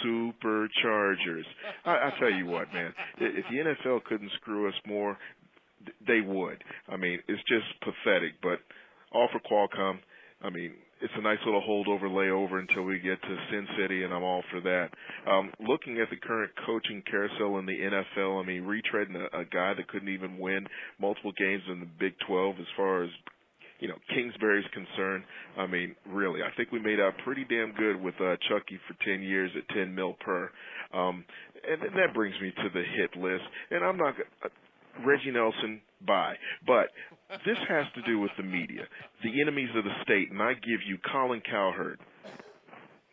Superchargers. I tell you what, man, if the NFL couldn't screw us more, they would. I mean, it's just pathetic, but all for Qualcomm. I mean, it's a nice little holdover layover until we get to Sin City, and I'm all for that. Looking at the current coaching carousel in the NFL, I mean, retreading a guy that couldn't even win multiple games in the Big 12 as far as, you know, Kingsbury's concerned. I mean, really, I think we made out pretty damn good with Chucky for 10 years at $10 million per. And that brings me to the hit list. And I'm not Reggie Nelson, bye. But this has to do with the media, the enemies of the state, and I give you Colin Cowherd.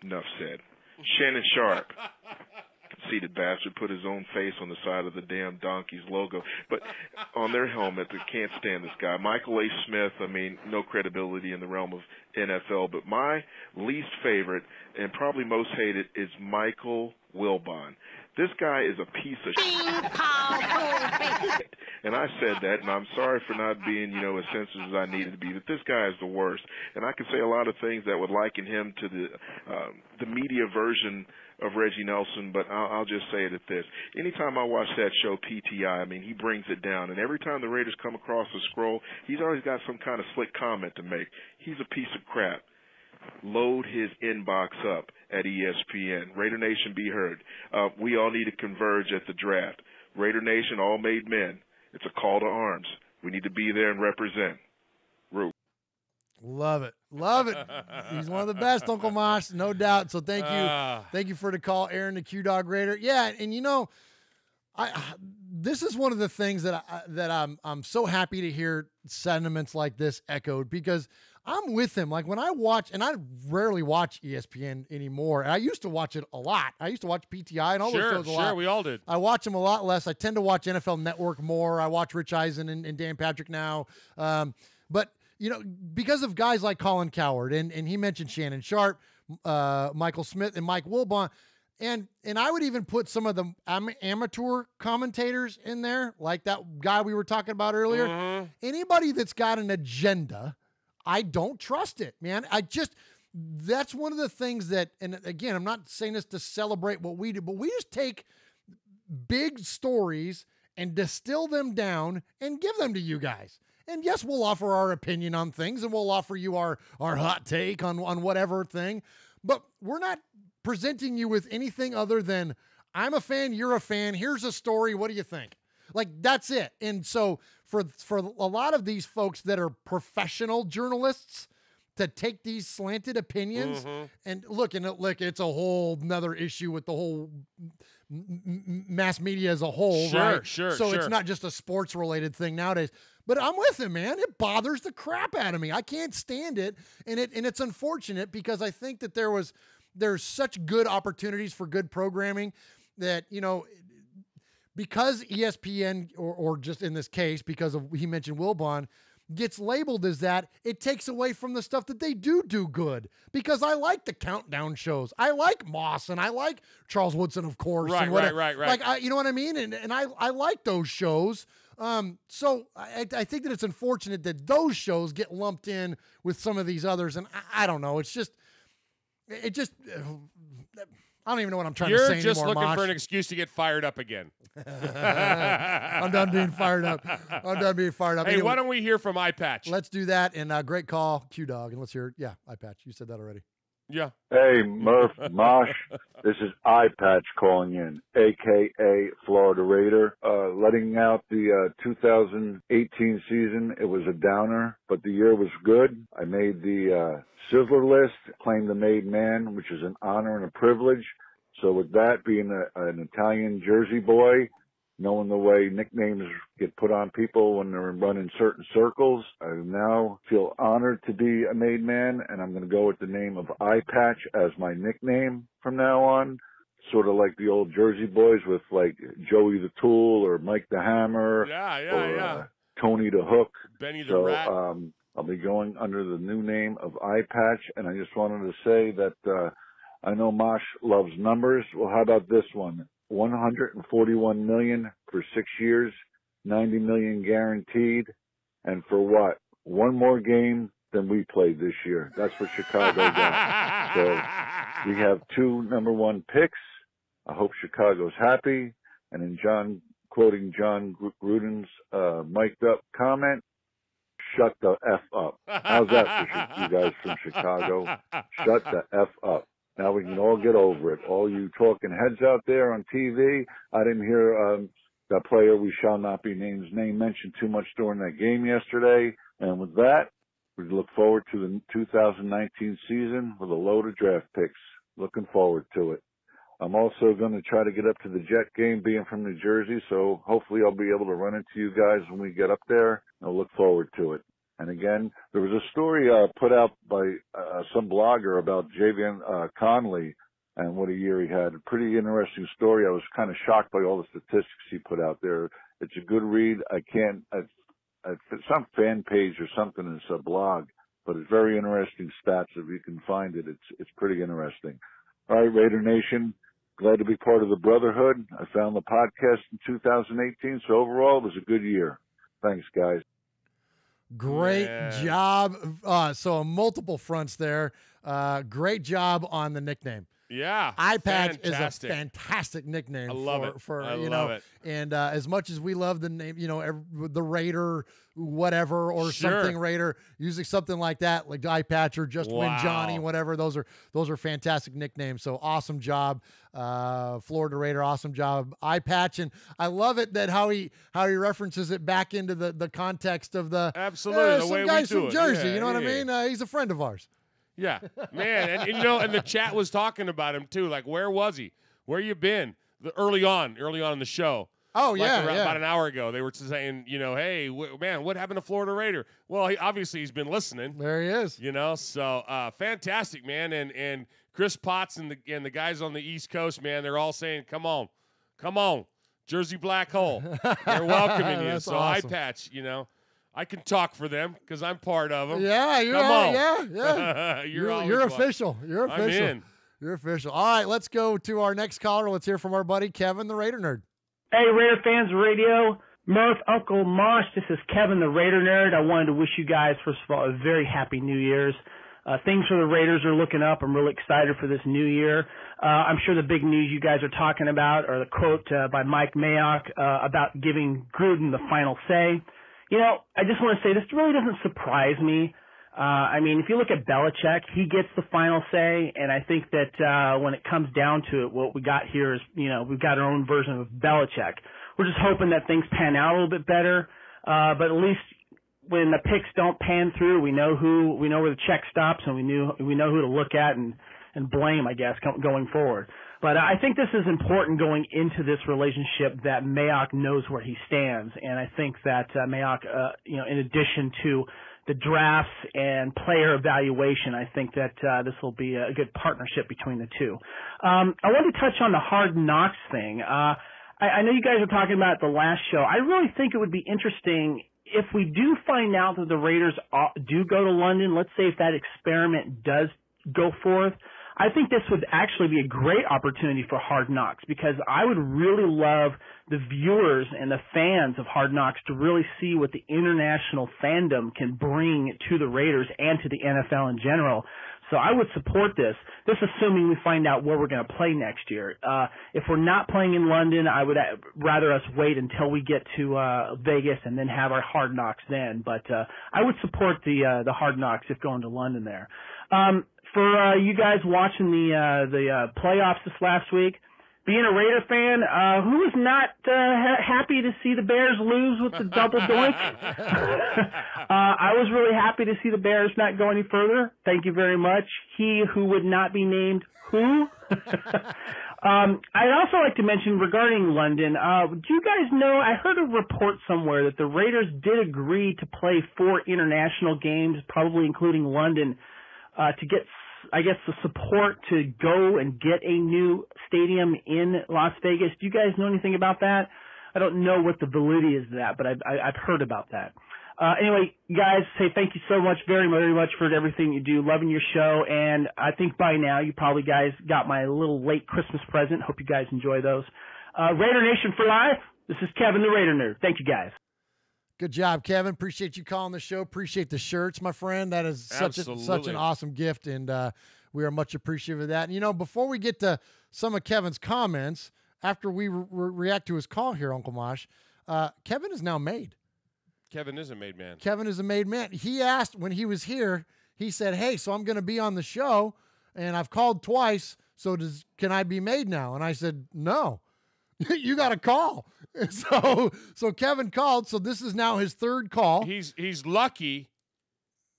Enough said. Shannon Sharp. Conceited bastard, put his own face on the side of the damn Donkeys logo, but on their helmet. They can't stand this guy. Michael A. Smith, I mean, no credibility in the realm of NFL, but my least favorite and probably most hated is Michael Wilbon. This guy is a piece of shit. And I said that, and I'm sorry for not being, you know, as sensitive as I needed to be, but this guy is the worst. And I can say a lot of things that would liken him to the media version of Reggie Nelson, but I'll just say it at this. Anytime I watch that show, PTI, I mean, he brings it down. And every time the Raiders come across the scroll, he's always got some kind of slick comment to make. He's a piece of crap. Load his inbox up at ESPN. Raider Nation, be heard. We all need to converge at the draft. Raider Nation, all made men. It's a call to arms. We need to be there and represent. Root. Love it. Love it. He's one of the best, Uncle Mosh, no doubt. So thank you. Thank you for the call, Aaron the Q-Dog Raider. Yeah, and you know, This is one of the things that I'm so happy to hear sentiments like this echoed, because I'm with him. Like when I watch, and I rarely watch ESPN anymore. And I used to watch it a lot. I used to watch PTI and all those shows a lot. Sure, we all did. I watch them a lot less. I tend to watch NFL Network more. I watch Rich Eisen and Dan Patrick now. But because of guys like Colin Cowherd, and he mentioned Shannon Sharp, Michael Smith, and Mike Wilbon. And I would even put some of the amateur commentators in there, like that guy we were talking about earlier. Mm-hmm. Anybody that's got an agenda, I don't trust it, man. That's one of the things that, and again, I'm not saying this to celebrate what we do, but we just take big stories and distill them down and give them to you guys. And yes, we'll offer our opinion on things, and we'll offer you our hot take on whatever thing, but we're not presenting you with anything other than, I'm a fan, you're a fan, here's a story, what do you think? Like, that's it. And so for a lot of these folks that are professional journalists to take these slanted opinions, and look, it's a whole nother issue with the whole mass media as a whole, right? Sure. It's not just a sports related thing nowadays. But I'm with him, man. It bothers the crap out of me. I can't stand it. And it's unfortunate, because I think that there's such good opportunities for good programming that, because ESPN, or just in this case, because he mentioned Wilbon, gets labeled as that, it takes away from the stuff that they do good. Because I like the countdown shows. I like Moss, and I like Charles Woodson, of course. Right. Like, you know what I mean? And I like those shows. So I think that it's unfortunate that those shows get lumped in with some of these others. And I don't know. I don't even know what I'm trying to say anymore. You're just looking Mosh. for an excuse to get fired up again. I'm done being fired up. Hey, Anyway, why don't we hear from iPatch? let's do that. And great call, Q-Dog. And let's hear it. Yeah, iPatch. You said that already. Yeah. Hey, Murf Mosh. This is iPatch calling in, a.k.a. Florida Raider. Letting out the 2018 season. It was a downer, but the year was good. I made the Sizzler list, claimed the made man, which is an honor and a privilege. So with that, being an Italian Jersey boy, knowing the way nicknames get put on people when they're running certain circles, I now feel honored to be a made man, and I'm going to go with the name of iPatch as my nickname from now on, sort of like the old Jersey boys with like Joey the Tool or Mike the Hammer or Tony the Hook. Benny the Rat. I'll be going under the new name of iPatch, and I just wanted to say that I know Mosh loves numbers. Well, how about this one? 141 million for 6 years, 90 million guaranteed, and for what? One more game than we played this year. That's what Chicago got. So we have 2 number 1 picks. I hope Chicago's happy. And in quoting John Gruden's mic'd up comment, shut the F up. How's that for you guys from Chicago? Shut the F up. Now we can all get over it. All you talking heads out there on TV, I didn't hear that player, we shall not be named's name mentioned too much during that game yesterday. And with that, we look forward to the 2019 season with a load of draft picks. Looking forward to it. I'm also going to try to get up to the Jet game, being from New Jersey, so hopefully I'll be able to run into you guys when we get up there. I'll look forward to it. And again, there was a story put out by some blogger about Javian Conley and what a year he had. A pretty interesting story. I was kind of shocked by all the statistics he put out there. It's a good read. It's some fan page or something. It's a blog, but it's very interesting stats. If you can find it, it's pretty interesting. All right, Raider Nation, glad to be part of the Brotherhood. I found the podcast in 2018, so overall it was a good year. Thanks, guys. Great job. So on multiple fronts there. Great job on the nickname. Yeah. iPatch is a fantastic nickname. I love it. I love it. And as much as we love the name, the Raider, whatever, or something Raider, using something like that, like iPatch or Just Win Johnny, whatever. Those are fantastic nicknames. So awesome job, Florida Raider. Awesome job, iPatch. And I love it that how he references it back into the context of the absolutely some guys from Jersey. You know what I mean? He's a friend of ours. Yeah, man, and the chat was talking about him too. Like, where was he? Where you been? Early on in the show. Oh, like yeah, about an hour ago. They were saying, hey, man, what happened to Florida Raider? Well, obviously he's been listening. There he is. So fantastic, man. And Chris Potts and the guys on the East Coast, man, they're all saying, come on, Jersey Black Hole. They're welcoming you. That's so awesome. Eye Patch, I can talk for them because I'm part of them. Yeah, you're Come right. on. Yeah. You're official. You're official. I'm in. You're official. All right, let's go to our next caller. Let's hear from our buddy Kevin, the Raider Nerd. Hey, Raider Fans Radio. Murf Uncle Mosh. This is Kevin, the Raider Nerd. I wanted to wish you guys, first of all, a very happy New Year's. Things for the Raiders are looking up. I'm really excited for this new year. I'm sure the big news you guys are talking about, or the quote by Mike Mayock about giving Gruden the final say. I just want to say this really doesn't surprise me. If you look at Belichick, he gets the final say, and I think that when it comes down to it, what we got here is, we've got our own version of Belichick. We're just hoping that things pan out a little bit better, but at least when the picks don't pan through, we know where the check stops, and we know who to look at and blame, I guess, going forward. But I think this is important going into this relationship that Mayock knows where he stands, and I think that Mayock, in addition to the drafts and player evaluation, I think that this will be a good partnership between the two. I want to touch on the Hard Knocks thing. I know you guys were talking about it the last show. I really think it would be interesting if we do find out that the Raiders do go to London. Let's say if that experiment does go forth, I think this would actually be a great opportunity for Hard Knocks, because I would really love the viewers and the fans of Hard Knocks to really see what the international fandom can bring to the Raiders and to the NFL in general. So I would support this assuming we find out where we're going to play next year. If we're not playing in London, I would rather us wait until we get to Vegas and then have our Hard Knocks then. But I would support the Hard Knocks if going to London there. For you guys watching the playoffs this last week, being a Raider fan, who was not happy to see the Bears lose with the double doink? I was really happy to see the Bears not go any further. Thank you very much. He who would not be named who? I'd also like to mention regarding London, do you guys know, I heard a report somewhere that the Raiders did agree to play 4 international games, probably including London, to get, I guess, the support to go and get a new stadium in Las Vegas. Do you guys know anything about that? I don't know what the validity is of that, but I've heard about that. Anyway, guys, say thank you so much, very, very much for everything you do. Loving your show, and I think by now you probably guys got my little late Christmas present. Hope you guys enjoy those. Raider Nation for life. This is Kevin the Raider Nerd. Thank you, guys. Good job, Kevin. Appreciate you calling the show. Appreciate the shirts, my friend. That is such an awesome gift, and we are much appreciative of that. And, before we get to some of Kevin's comments, after we react to his call here, Uncle Mosh, Kevin is now made. Kevin is a made man. Kevin is a made man. He asked when he was here, he said, hey, so I'm going to be on the show, and I've called twice, so can I be made now? And I said, no. You got to call. So Kevin called. So this is now his 3rd call. He's lucky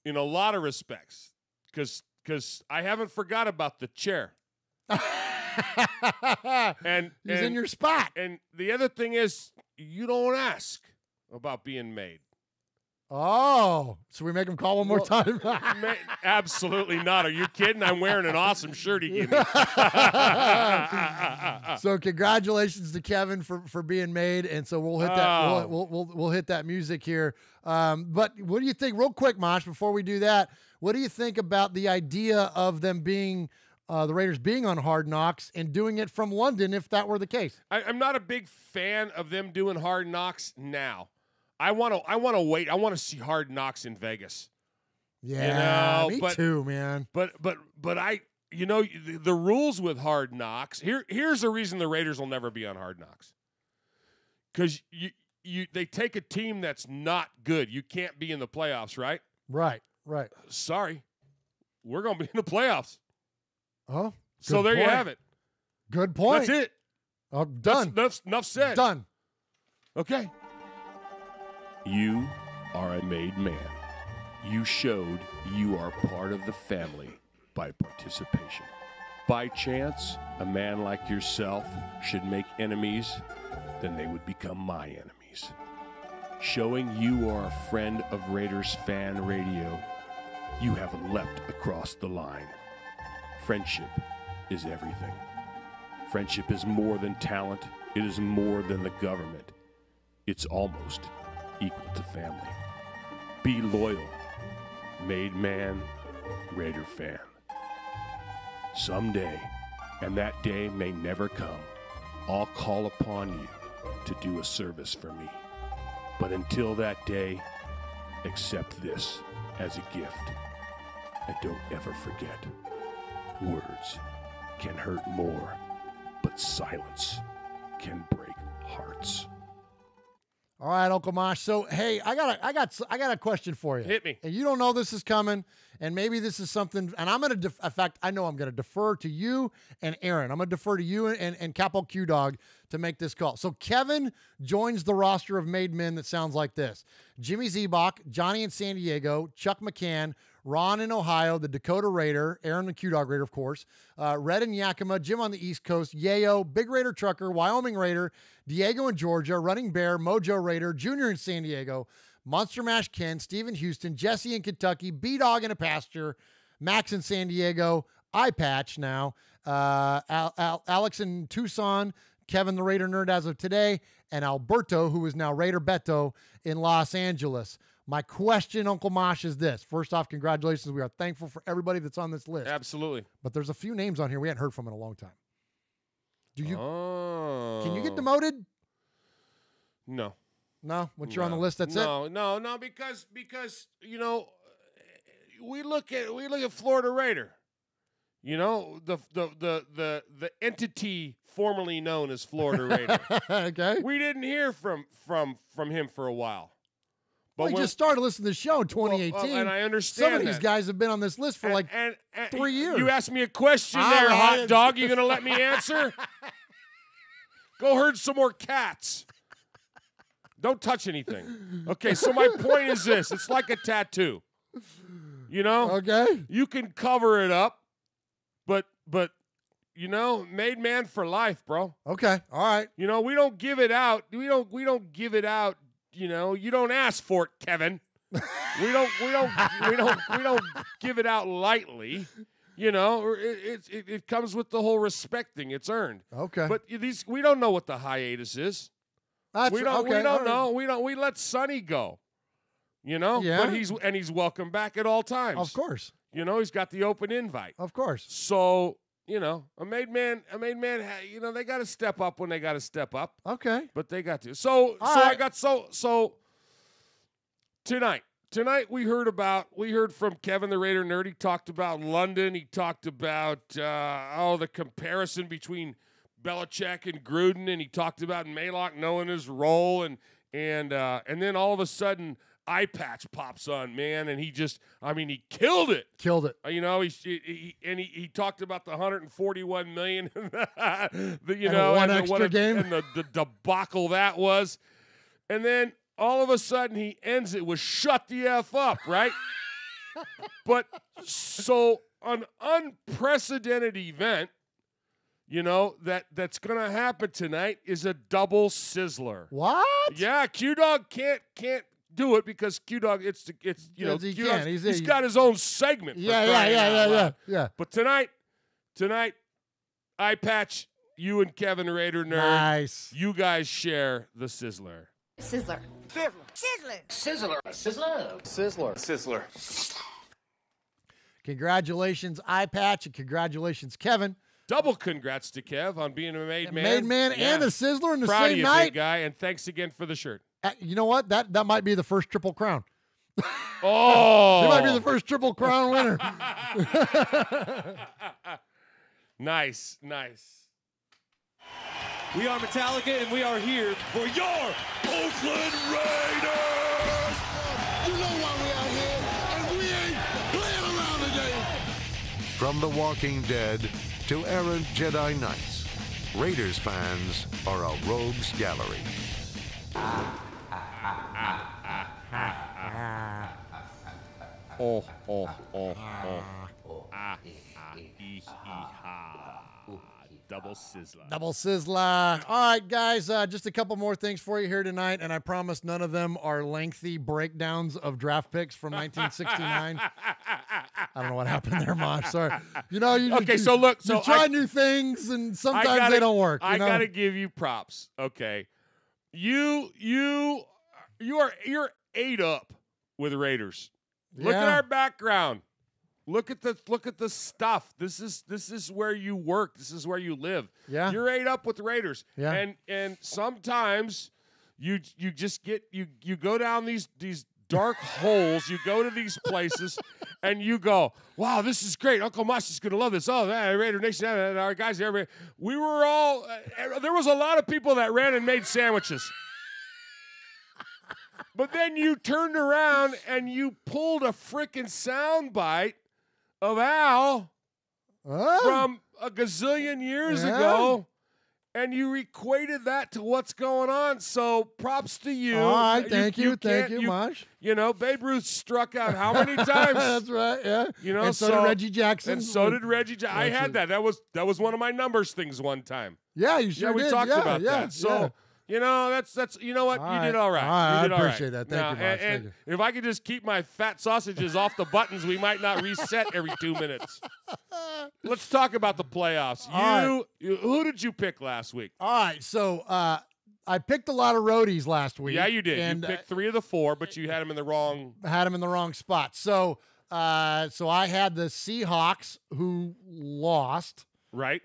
in a lot of respects because I haven't forgot about the chair. and he's in your spot. And the other thing is, you don't ask about being made. Oh, so we make him call one more time? Absolutely not. Are you kidding? I'm wearing an awesome shirt he gave me. So congratulations to Kevin for being made, and so we'll hit that. We'll hit that music here. But what do you think, real quick, Mosh? Before we do that, what do you think about the idea of them being the Raiders being on Hard Knocks and doing it from London, if that were the case? I'm not a big fan of them doing Hard Knocks now. I want to wait. I want to see Hard Knocks in Vegas. Yeah, me too, man. But I, the rules with Hard Knocks. Here's the reason the Raiders will never be on Hard Knocks. Because they take a team that's not good. You can't be in the playoffs, right? Right. Sorry, we're gonna be in the playoffs. Oh, so there you have it. Good point. That's it. Done. That's enough said. Done. Okay. You are a made man. You showed you are part of the family by participation. By chance, a man like yourself should make enemies then they would become my enemies. Showing you are a friend of Raiders Fan Radio, you have leapt across the line. Friendship is everything. Friendship is more than talent. It is more than the government. It's almost equal to family. Be loyal. Made man, Raider fan. Someday, and that day may never come, I'll call upon you to do a service for me. But until that day, accept this as a gift. And don't ever forget, words can hurt more, but silence can break hearts. All right, Uncle Mosh. So, hey, I got a question for you. Hit me. And you don't know this is coming, and maybe this is something. And I'm gonna, in fact, I know I'm gonna defer to you and Aaron. I'm gonna defer to you and Capo Q Dog to make this call. So, Kevin joins the roster of made men that sounds like this: Jimmy Zebach, Johnny in San Diego, Chuck McCann, Ron in Ohio, the Dakota Raider, Aaron the Q Dog Raider, of course, Red in Yakima, Jim on the East Coast, Yayo, Big Raider Trucker, Wyoming Raider, Diego in Georgia, Running Bear, Mojo Raider, Junior in San Diego, Monster Mash Ken, Steve in Houston, Jesse in Kentucky, B-Dog in a pasture, Max in San Diego, Eye Patch now, Alex in Tucson, Kevin the Raider Nerd as of today, and Alberto, who is now Raider Beto in Los Angeles. My question, Uncle Mosh, is this. First off, congratulations. We are thankful for everybody that's on this list. Absolutely. But there's a few names on here we hadn't heard from in a long time. Do you? Oh. Can you get demoted? No. No? Once you're on the list, that's it? No, because you know, we look at Florida Raider. You know, the entity formerly known as Florida Raider. Okay. We didn't hear from him for a while. But we just started listening to the show in 2018. And I understand some of these guys have been on this list for and 3 years. You asked me a question there, hot dog. You gonna let me answer? Go herd some more cats. Don't touch anything. Okay, so my point is this. It's like a tattoo. You know? Okay. You can cover it up, but you know, made man for life, bro. Okay. All right. You know, we don't give it out. We don't give it out. You know, you don't ask for it, Kevin. We don't give it out lightly. You know, it comes with the whole respecting. It's earned. Okay. But we don't know what the hiatus is. We don't know. We let Sonny go. You know? Yeah. But he's welcome back at all times. Of course. You know, he's got the open invite. Of course. So, you know, a made man, you know, they got to step up when they got to step up. Okay. But they got to. So tonight we heard from Kevin the Raider Nerd. He talked about London. He talked about the comparison between Belichick and Gruden, and he talked about Maylock knowing his role, and then all of a sudden Eye Patch pops on, man, and he killed it. Killed it. You know, he talked about the $141 million, extra game, and the debacle that was, and then all of a sudden he ends it with "shut the F up," right? But so an unprecedented event, you know, that's gonna happen tonight is a double sizzler. What? Yeah, Q Dog can't do it because Q Dog he's got his own segment. Yeah. But tonight, Eye Patch, you and Kevin Raider Nerd, nice. You guys share the sizzler. Sizzler. Sizzler. Congratulations, Eye Patch, and congratulations, Kevin. Double congrats to Kev on being a made man. Made man and a sizzler in the Proud same of you, night. big guy, and thanks again for the shirt. You know what? That might be the first Triple Crown. Oh, it might be the first Triple Crown winner. Nice. We are Metallica, and we are here for your Oakland Raiders! You know why we out here, and we ain't playing around today. From The Walking Dead to errant Jedi Knights, Raiders fans are a rogues gallery. Double sizzler. Double sizzler. All right, guys, just a couple more things for you here tonight, and I promise none of them are lengthy breakdowns of draft picks from 1969. I don't know what happened there, Mosh. Sorry. You know, you try new things, and sometimes they don't work. I gotta give you props. Okay, you're ate up with Raiders. Look at our background. Look at the stuff. This is where you work. This is where you live. Yeah. You're ate up with the Raiders. Yeah. And sometimes you just get you go down these dark holes. You go to these places and you go, wow, this is great. Uncle Mosh is gonna love this. Oh, Raider Nation, our guys there. We were all there was a lot of people that ran and made sandwiches. But then you turned around and you pulled a frickin' soundbite of Al from a gazillion years ago, and you equated that to what's going on. So props to you. All right, thank you, Mosh. You know, Babe Ruth struck out how many times? That's right, yeah. You know, and so did Reggie Jackson. And so did Reggie Jackson. I had that. That was one of my numbers things one time. Yeah, you sure did. We talked about that. So. You know, that's you know what? You did all right. I appreciate that. Thank you, Mosh. Thank you. If I could just keep my fat sausages off the buttons, we might not reset every 2 minutes. Let's talk about the playoffs. Who did you pick last week? All right, so I picked a lot of roadies last week. Yeah, you did. And, you picked 3 of the 4, but you had them in the wrong. Had them in the wrong spot. So I had the Seahawks who lost. Right.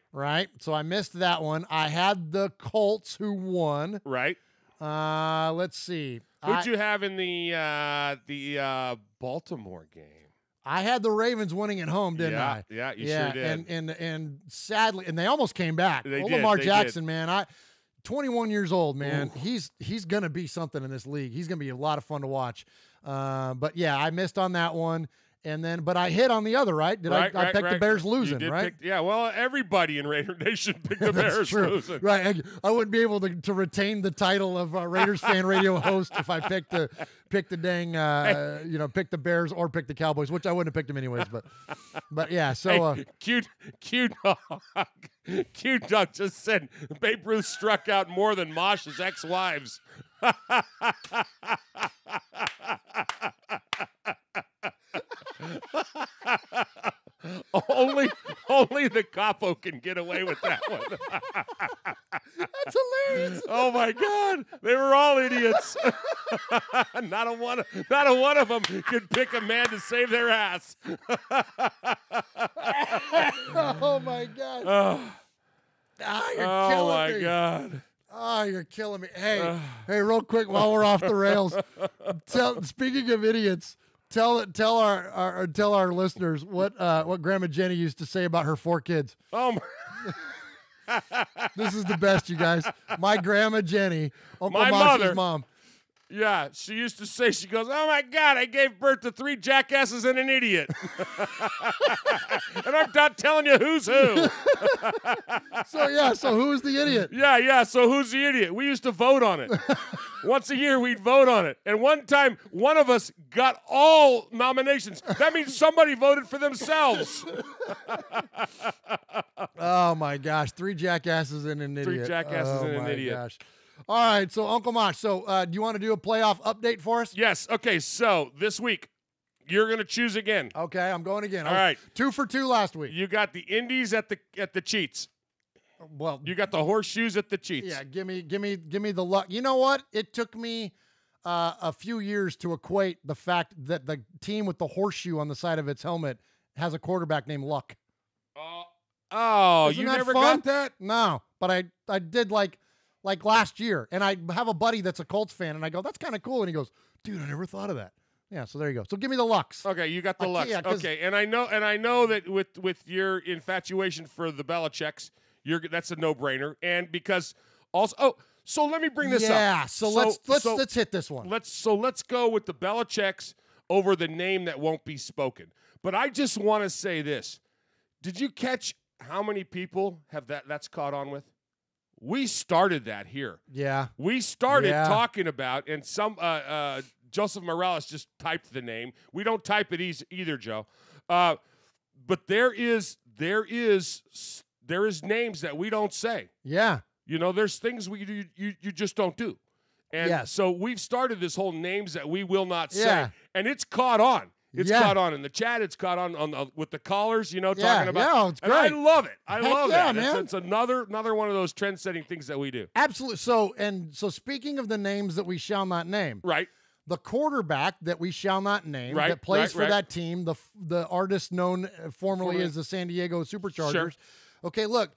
So I missed that one. I had the Colts who won. Right. Let's see. Who'd you have in the Baltimore game? I had the Ravens winning at home, didn't I? Yeah, you sure did. And sadly, and they almost came back. Lamar Jackson, man, 21 years old, man. Ooh. He's gonna be something in this league. He's gonna be a lot of fun to watch. But yeah, I missed on that one. And then, but I hit on the other, right? I picked the Bears losing, right? Well, everybody in Raider Nation picked the Bears losing. Right. I wouldn't be able to retain the title of Raiders fan radio host if I picked the dang, pick the Bears or pick the Cowboys, which I wouldn't have picked them anyways. But yeah. So cute dog just said Babe Ruth struck out more than Mosh's ex-wives. Only the capo can get away with that one. That's hilarious. Oh my God, they were all idiots. Not a one of them could pick a man to save their ass. Oh my God. You're killing me. Oh my God. Oh, you're killing me. Hey, real quick while we're off the rails. Speaking of idiots. Tell our listeners what Grandma Jenny used to say about her 4 kids. Oh my. This is the best, you guys. My Grandma Jenny, Uncle Mosh's mom. Yeah, she used to say, she goes, oh my God, I gave birth to 3 jackasses and an idiot. And I'm not telling you who's who. So who's the idiot? Yeah, so who's the idiot? We used to vote on it. Once a year, we'd vote on it. And one time, one of us got all nominations. That means somebody voted for themselves. Oh my gosh, 3 jackasses and an idiot. 3 jackasses and an idiot. Gosh. All right, so Uncle Mosh, do you want to do a playoff update for us? Yes. Okay, so this week, you're going to choose again. Okay, I'm going again. All right. 2 for 2 last week. You got the Indies at the Cheats. Well, you got the horseshoes at the Cheats. Yeah, give me the luck. You know what? It took me a few years to equate the fact that the team with the horseshoe on the side of its helmet has a quarterback named Luck. You never got that? No, but I did like last year, and I have a buddy that's a Colts fan, and I go, that's kind of cool, and he goes, dude, I never thought of that. Yeah, so there you go. So give me the Lucks. Okay, you got the Lucks. Yeah, okay, and I know that with your infatuation for the Belichicks, that's a no-brainer, and because also, so let me bring this up. Yeah, so let's hit this one. Let's go with the Belichicks over the name that won't be spoken. But I just want to say this: did you catch how many people have that's caught on with? We started that here. Yeah. We started talking about, and some Joseph Morales just typed the name. We don't type it either, Joe. But there is there is names that we don't say. Yeah. You know, there's things you just don't do. And so we've started this whole names that we will not say. And it's caught on. It's caught on in the chat. It's caught on with the callers, you know, talking about. Yeah, it's great. And I love it. I love that. Man. It's another one of those trend-setting things that we do. Absolutely. So speaking of the names that we shall not name. Right. The quarterback that we shall not name that plays for that team, the artist known formerly as the San Diego Superchargers. Sure. Okay, look,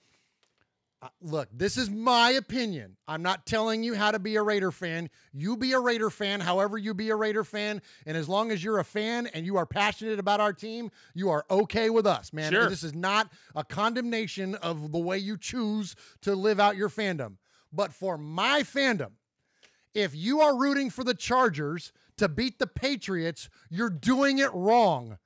this is my opinion. I'm not telling you how to be a Raider fan. You be a Raider fan, however you be a Raider fan, and as long as you're a fan and you are passionate about our team, you are okay with us, man. Sure. This is not a condemnation of the way you choose to live out your fandom. But for my fandom, if you are rooting for the Chargers to beat the Patriots, you're doing it wrong.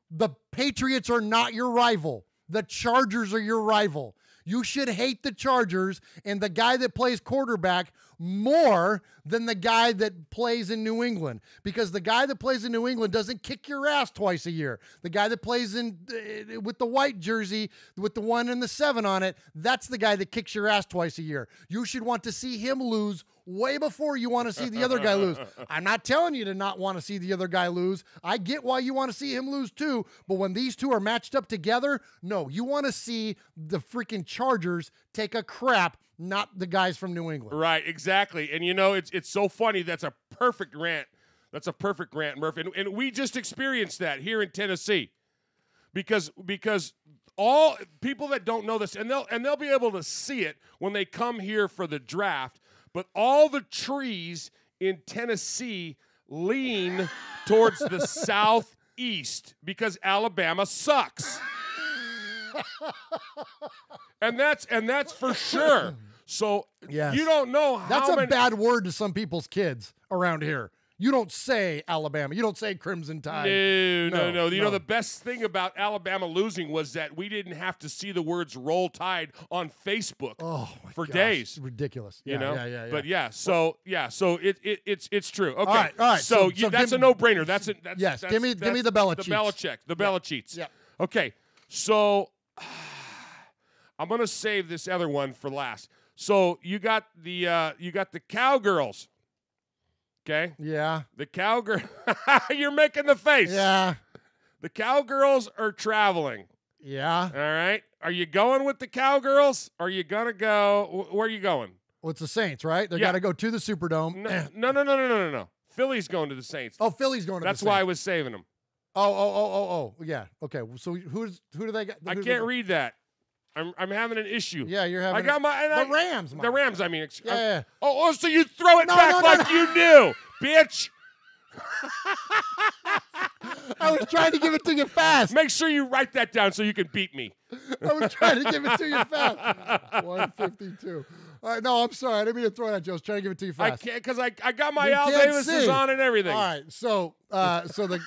The Patriots are not your rival. The Chargers are your rival. You should hate the Chargers and the guy that plays quarterback more than the guy that plays in New England, because the guy that plays in New England doesn't kick your ass twice a year. The guy that plays in with the white jersey with the 1 and the 7 on it, that's the guy that kicks your ass twice a year. You should want to see him lose way before you want to see the other guy lose. I'm not telling you to not want to see the other guy lose. I get why you want to see him lose too, but when these two are matched up together, no, you want to see the freaking Chargers take a crap, not the guys from New England. Right, exactly. And you know, it's so funny. That's a perfect rant. That's a perfect rant, Murph. And we just experienced that here in Tennessee. Because all people that don't know this, and they'll be able to see it when they come here for the draft, but all the trees in Tennessee lean towards the southeast because Alabama sucks. and that's for sure. So you don't know how that's a many... bad word to some people's kids around here. You don't say Alabama. You don't say Crimson Tide. No. You know, the best thing about Alabama losing was that we didn't have to see the words Roll Tide on Facebook for days. Ridiculous. You know? Yeah. But so it's true. Okay. All right. So that's a no-brainer. That's give me the Belichick. The Belichick. Yeah. Okay. So I'm gonna save this other one for last. So you got the Cowgirls. Okay. Yeah. The Cowgirl. You're making the face. Yeah. The Cowgirls are traveling. Yeah. All right. Are you going with the Cowgirls? Or are you gonna go? Where are you going? Well, it's the Saints, right? They got to go to the Superdome. No. Philly's going to the Saints. Oh, Philly's going to the Saints. That's why I was saving them. Oh. Yeah. Okay. So who do they got? I can't read that. I'm having an issue. Yeah, you're having. I got the Rams. The Rams. I mean. Yeah. Oh, so you throw it back you knew, bitch. I was trying to give it to you fast. Make sure you write that down so you can beat me. I was trying to give it to you fast. 152. All right, no, I'm sorry. I didn't mean to throw that, Joe. I was trying to give it to you fast. I can't because I got my Al Davises on and everything. All right, so the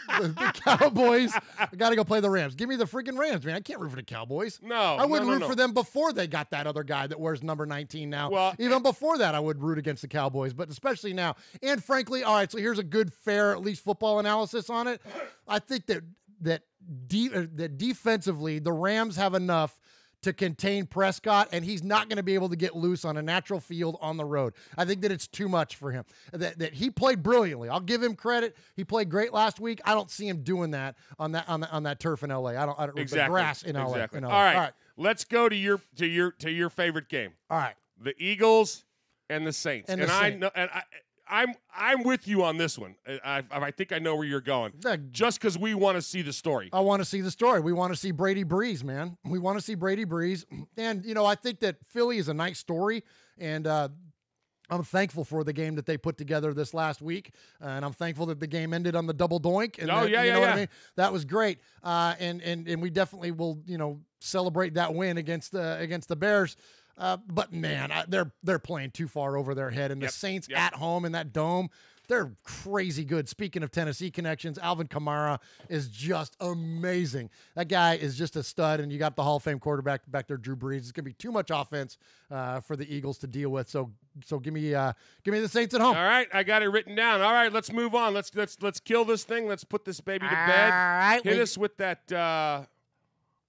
Cowboys got to go play the Rams. Give me the freaking Rams, man. I can't root for the Cowboys. No, I wouldn't root no. for them before they got that other guy that wears number 19 now. Well, even before that, I would root against the Cowboys, but especially now. And frankly, all right, so here's a good, fair, at least football analysis on it. I think that defensively, the Rams have enough to contain Prescott, and he's not going to be able to get loose on a natural field on the road. I think that it's too much for him. That he played brilliantly. I'll give him credit. He played great last week. I don't see him doing that on that turf in LA. I don't exactly. The grass in LA. Exactly. In LA. All right. Let's go to your favorite game. All right. The Eagles and the Saints. I'm with you on this one. I think I know where you're going. Just because we want to see the story. I want to see the story. We want to see Brady Breeze, man. We want to see Brady Breeze. And, I think that Philly is a nice story. And I'm thankful for the game that they put together this last week. And I'm thankful that the game ended on the double doink. And what I mean? That was great. And we definitely will, celebrate that win against the Bears. But man, they're playing too far over their head, and the Saints at home in that dome, they're crazy good. Speaking of Tennessee connections, Alvin Kamara is just amazing. That guy is just a stud, and you got the Hall of Fame quarterback back there, Drew Brees. It's gonna be too much offense for the Eagles to deal with. So give me the Saints at home. All right, I got it written down. All right, let's move on. Let's kill this thing. Let's put this baby to bed. All right, hit us with that.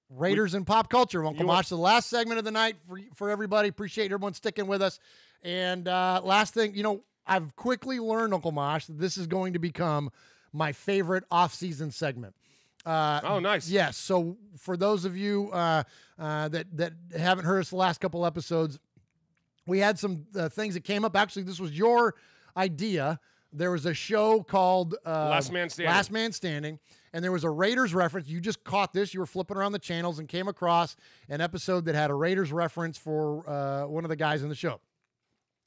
Raiders and pop culture. Uncle Mosh, the last segment of the night for everybody. Appreciate everyone sticking with us. And last thing, you know, I've quickly learned, Uncle Mosh, that this is going to become my favorite off-season segment. Oh, nice. Yes. So for those of you that haven't heard us the last couple episodes, we had some things that came up. Actually, this was your idea. There was a show called Last Man Standing. Last Man Standing, and there was a Raiders reference. You just caught this. You were flipping around the channels and came across an episode that had a Raiders reference for one of the guys in the show.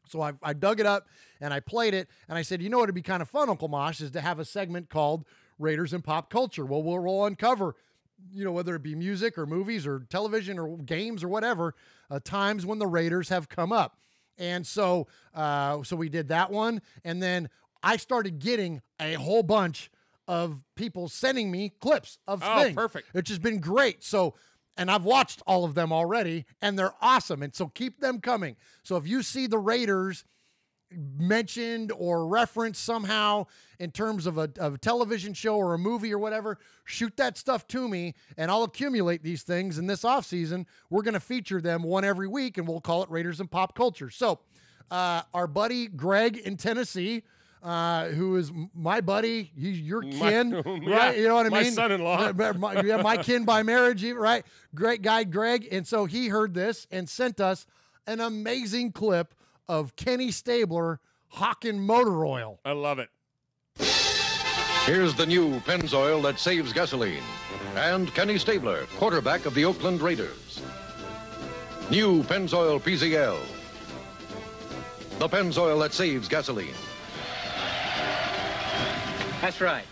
So I dug it up, and I played it, and I said, you know what would be kind of fun, Uncle Mosh, is to have a segment called Raiders and Pop Culture. Well, we'll uncover, you know, whether it be music or movies or television or games or whatever, times when the Raiders have come up. And so we did that one, and then I started getting a whole bunch of people sending me clips of things. Perfect. Which has been great. So, and I've watched all of them already, and they're awesome. And so keep them coming. So if you see the Raiders mentioned or referenced somehow in terms of a television show or a movie or whatever, shoot that stuff to me, and I'll accumulate these things. In this offseason, we're going to feature them one every week, and we'll call it Raiders and Pop Culture. So our buddy Greg in Tennessee, who is my buddy, he's your kin, right? You know what I mean? My son-in-law. My kin by marriage, right? Great guy, Greg. And so he heard this and sent us an amazing clip of Kenny Stabler hawking motor oil. I love it. Here's the new Pennzoil that saves gasoline. And Kenny Stabler, quarterback of the Oakland Raiders. New Pennzoil PZL. The Pennzoil that saves gasoline. That's right.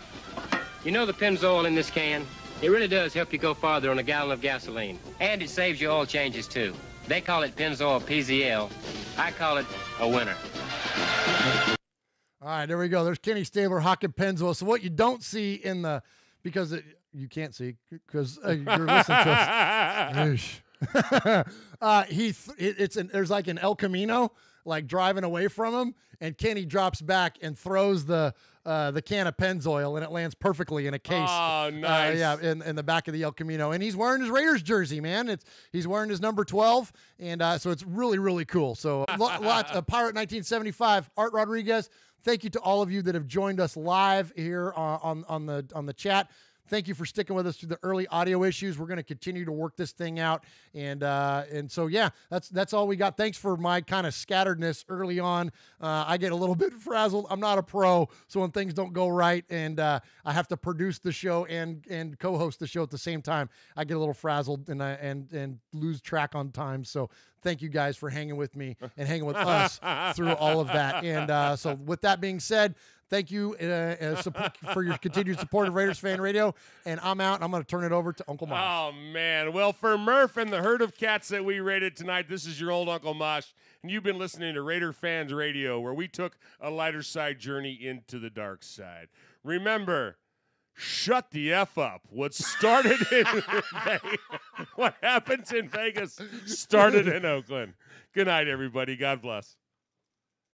You know the Pennzoil in this can? It really does help you go farther on a gallon of gasoline. And it saves you oil changes, too. They call it Pennzoil PZL. I call it a winner. All right, there we go. There's Kenny Stabler hawking Pennzoil. So what you don't see in the, because you can't see because you're listening to us. There's like an El Camino, like driving away from him, and Kenny drops back and throws the can of Pennzoil, and it lands perfectly in a case. Oh, nice. In the back of the El Camino, and he's wearing his Raiders jersey, man. He's wearing his number 12, and so it's really, really cool. So lots of Pirate 1975, Art Rodriguez. Thank you to all of you that have joined us live here on the chat. Thank you for sticking with us through the early audio issues. We're going to continue to work this thing out. And so, yeah, that's all we got. Thanks for my kind of scatteredness early on. I get a little bit frazzled. I'm not a pro, so when things don't go right and I have to produce the show and co-host the show at the same time, I get a little frazzled and lose track on time. So thank you guys for hanging with me and hanging with us through all of that. And so with that being said, thank you for your continued support of Raiders Fan Radio. And I'm out. I'm going to turn it over to Uncle Mosh. Oh, man. Well, for Murph and the herd of cats that we raided tonight, this is your old Uncle Mosh. And you've been listening to Raider Fans Radio, where we took a lighter side journey into the dark side. Remember, shut the F up. What started in what happens in Vegas started in Oakland. Good night, everybody. God bless.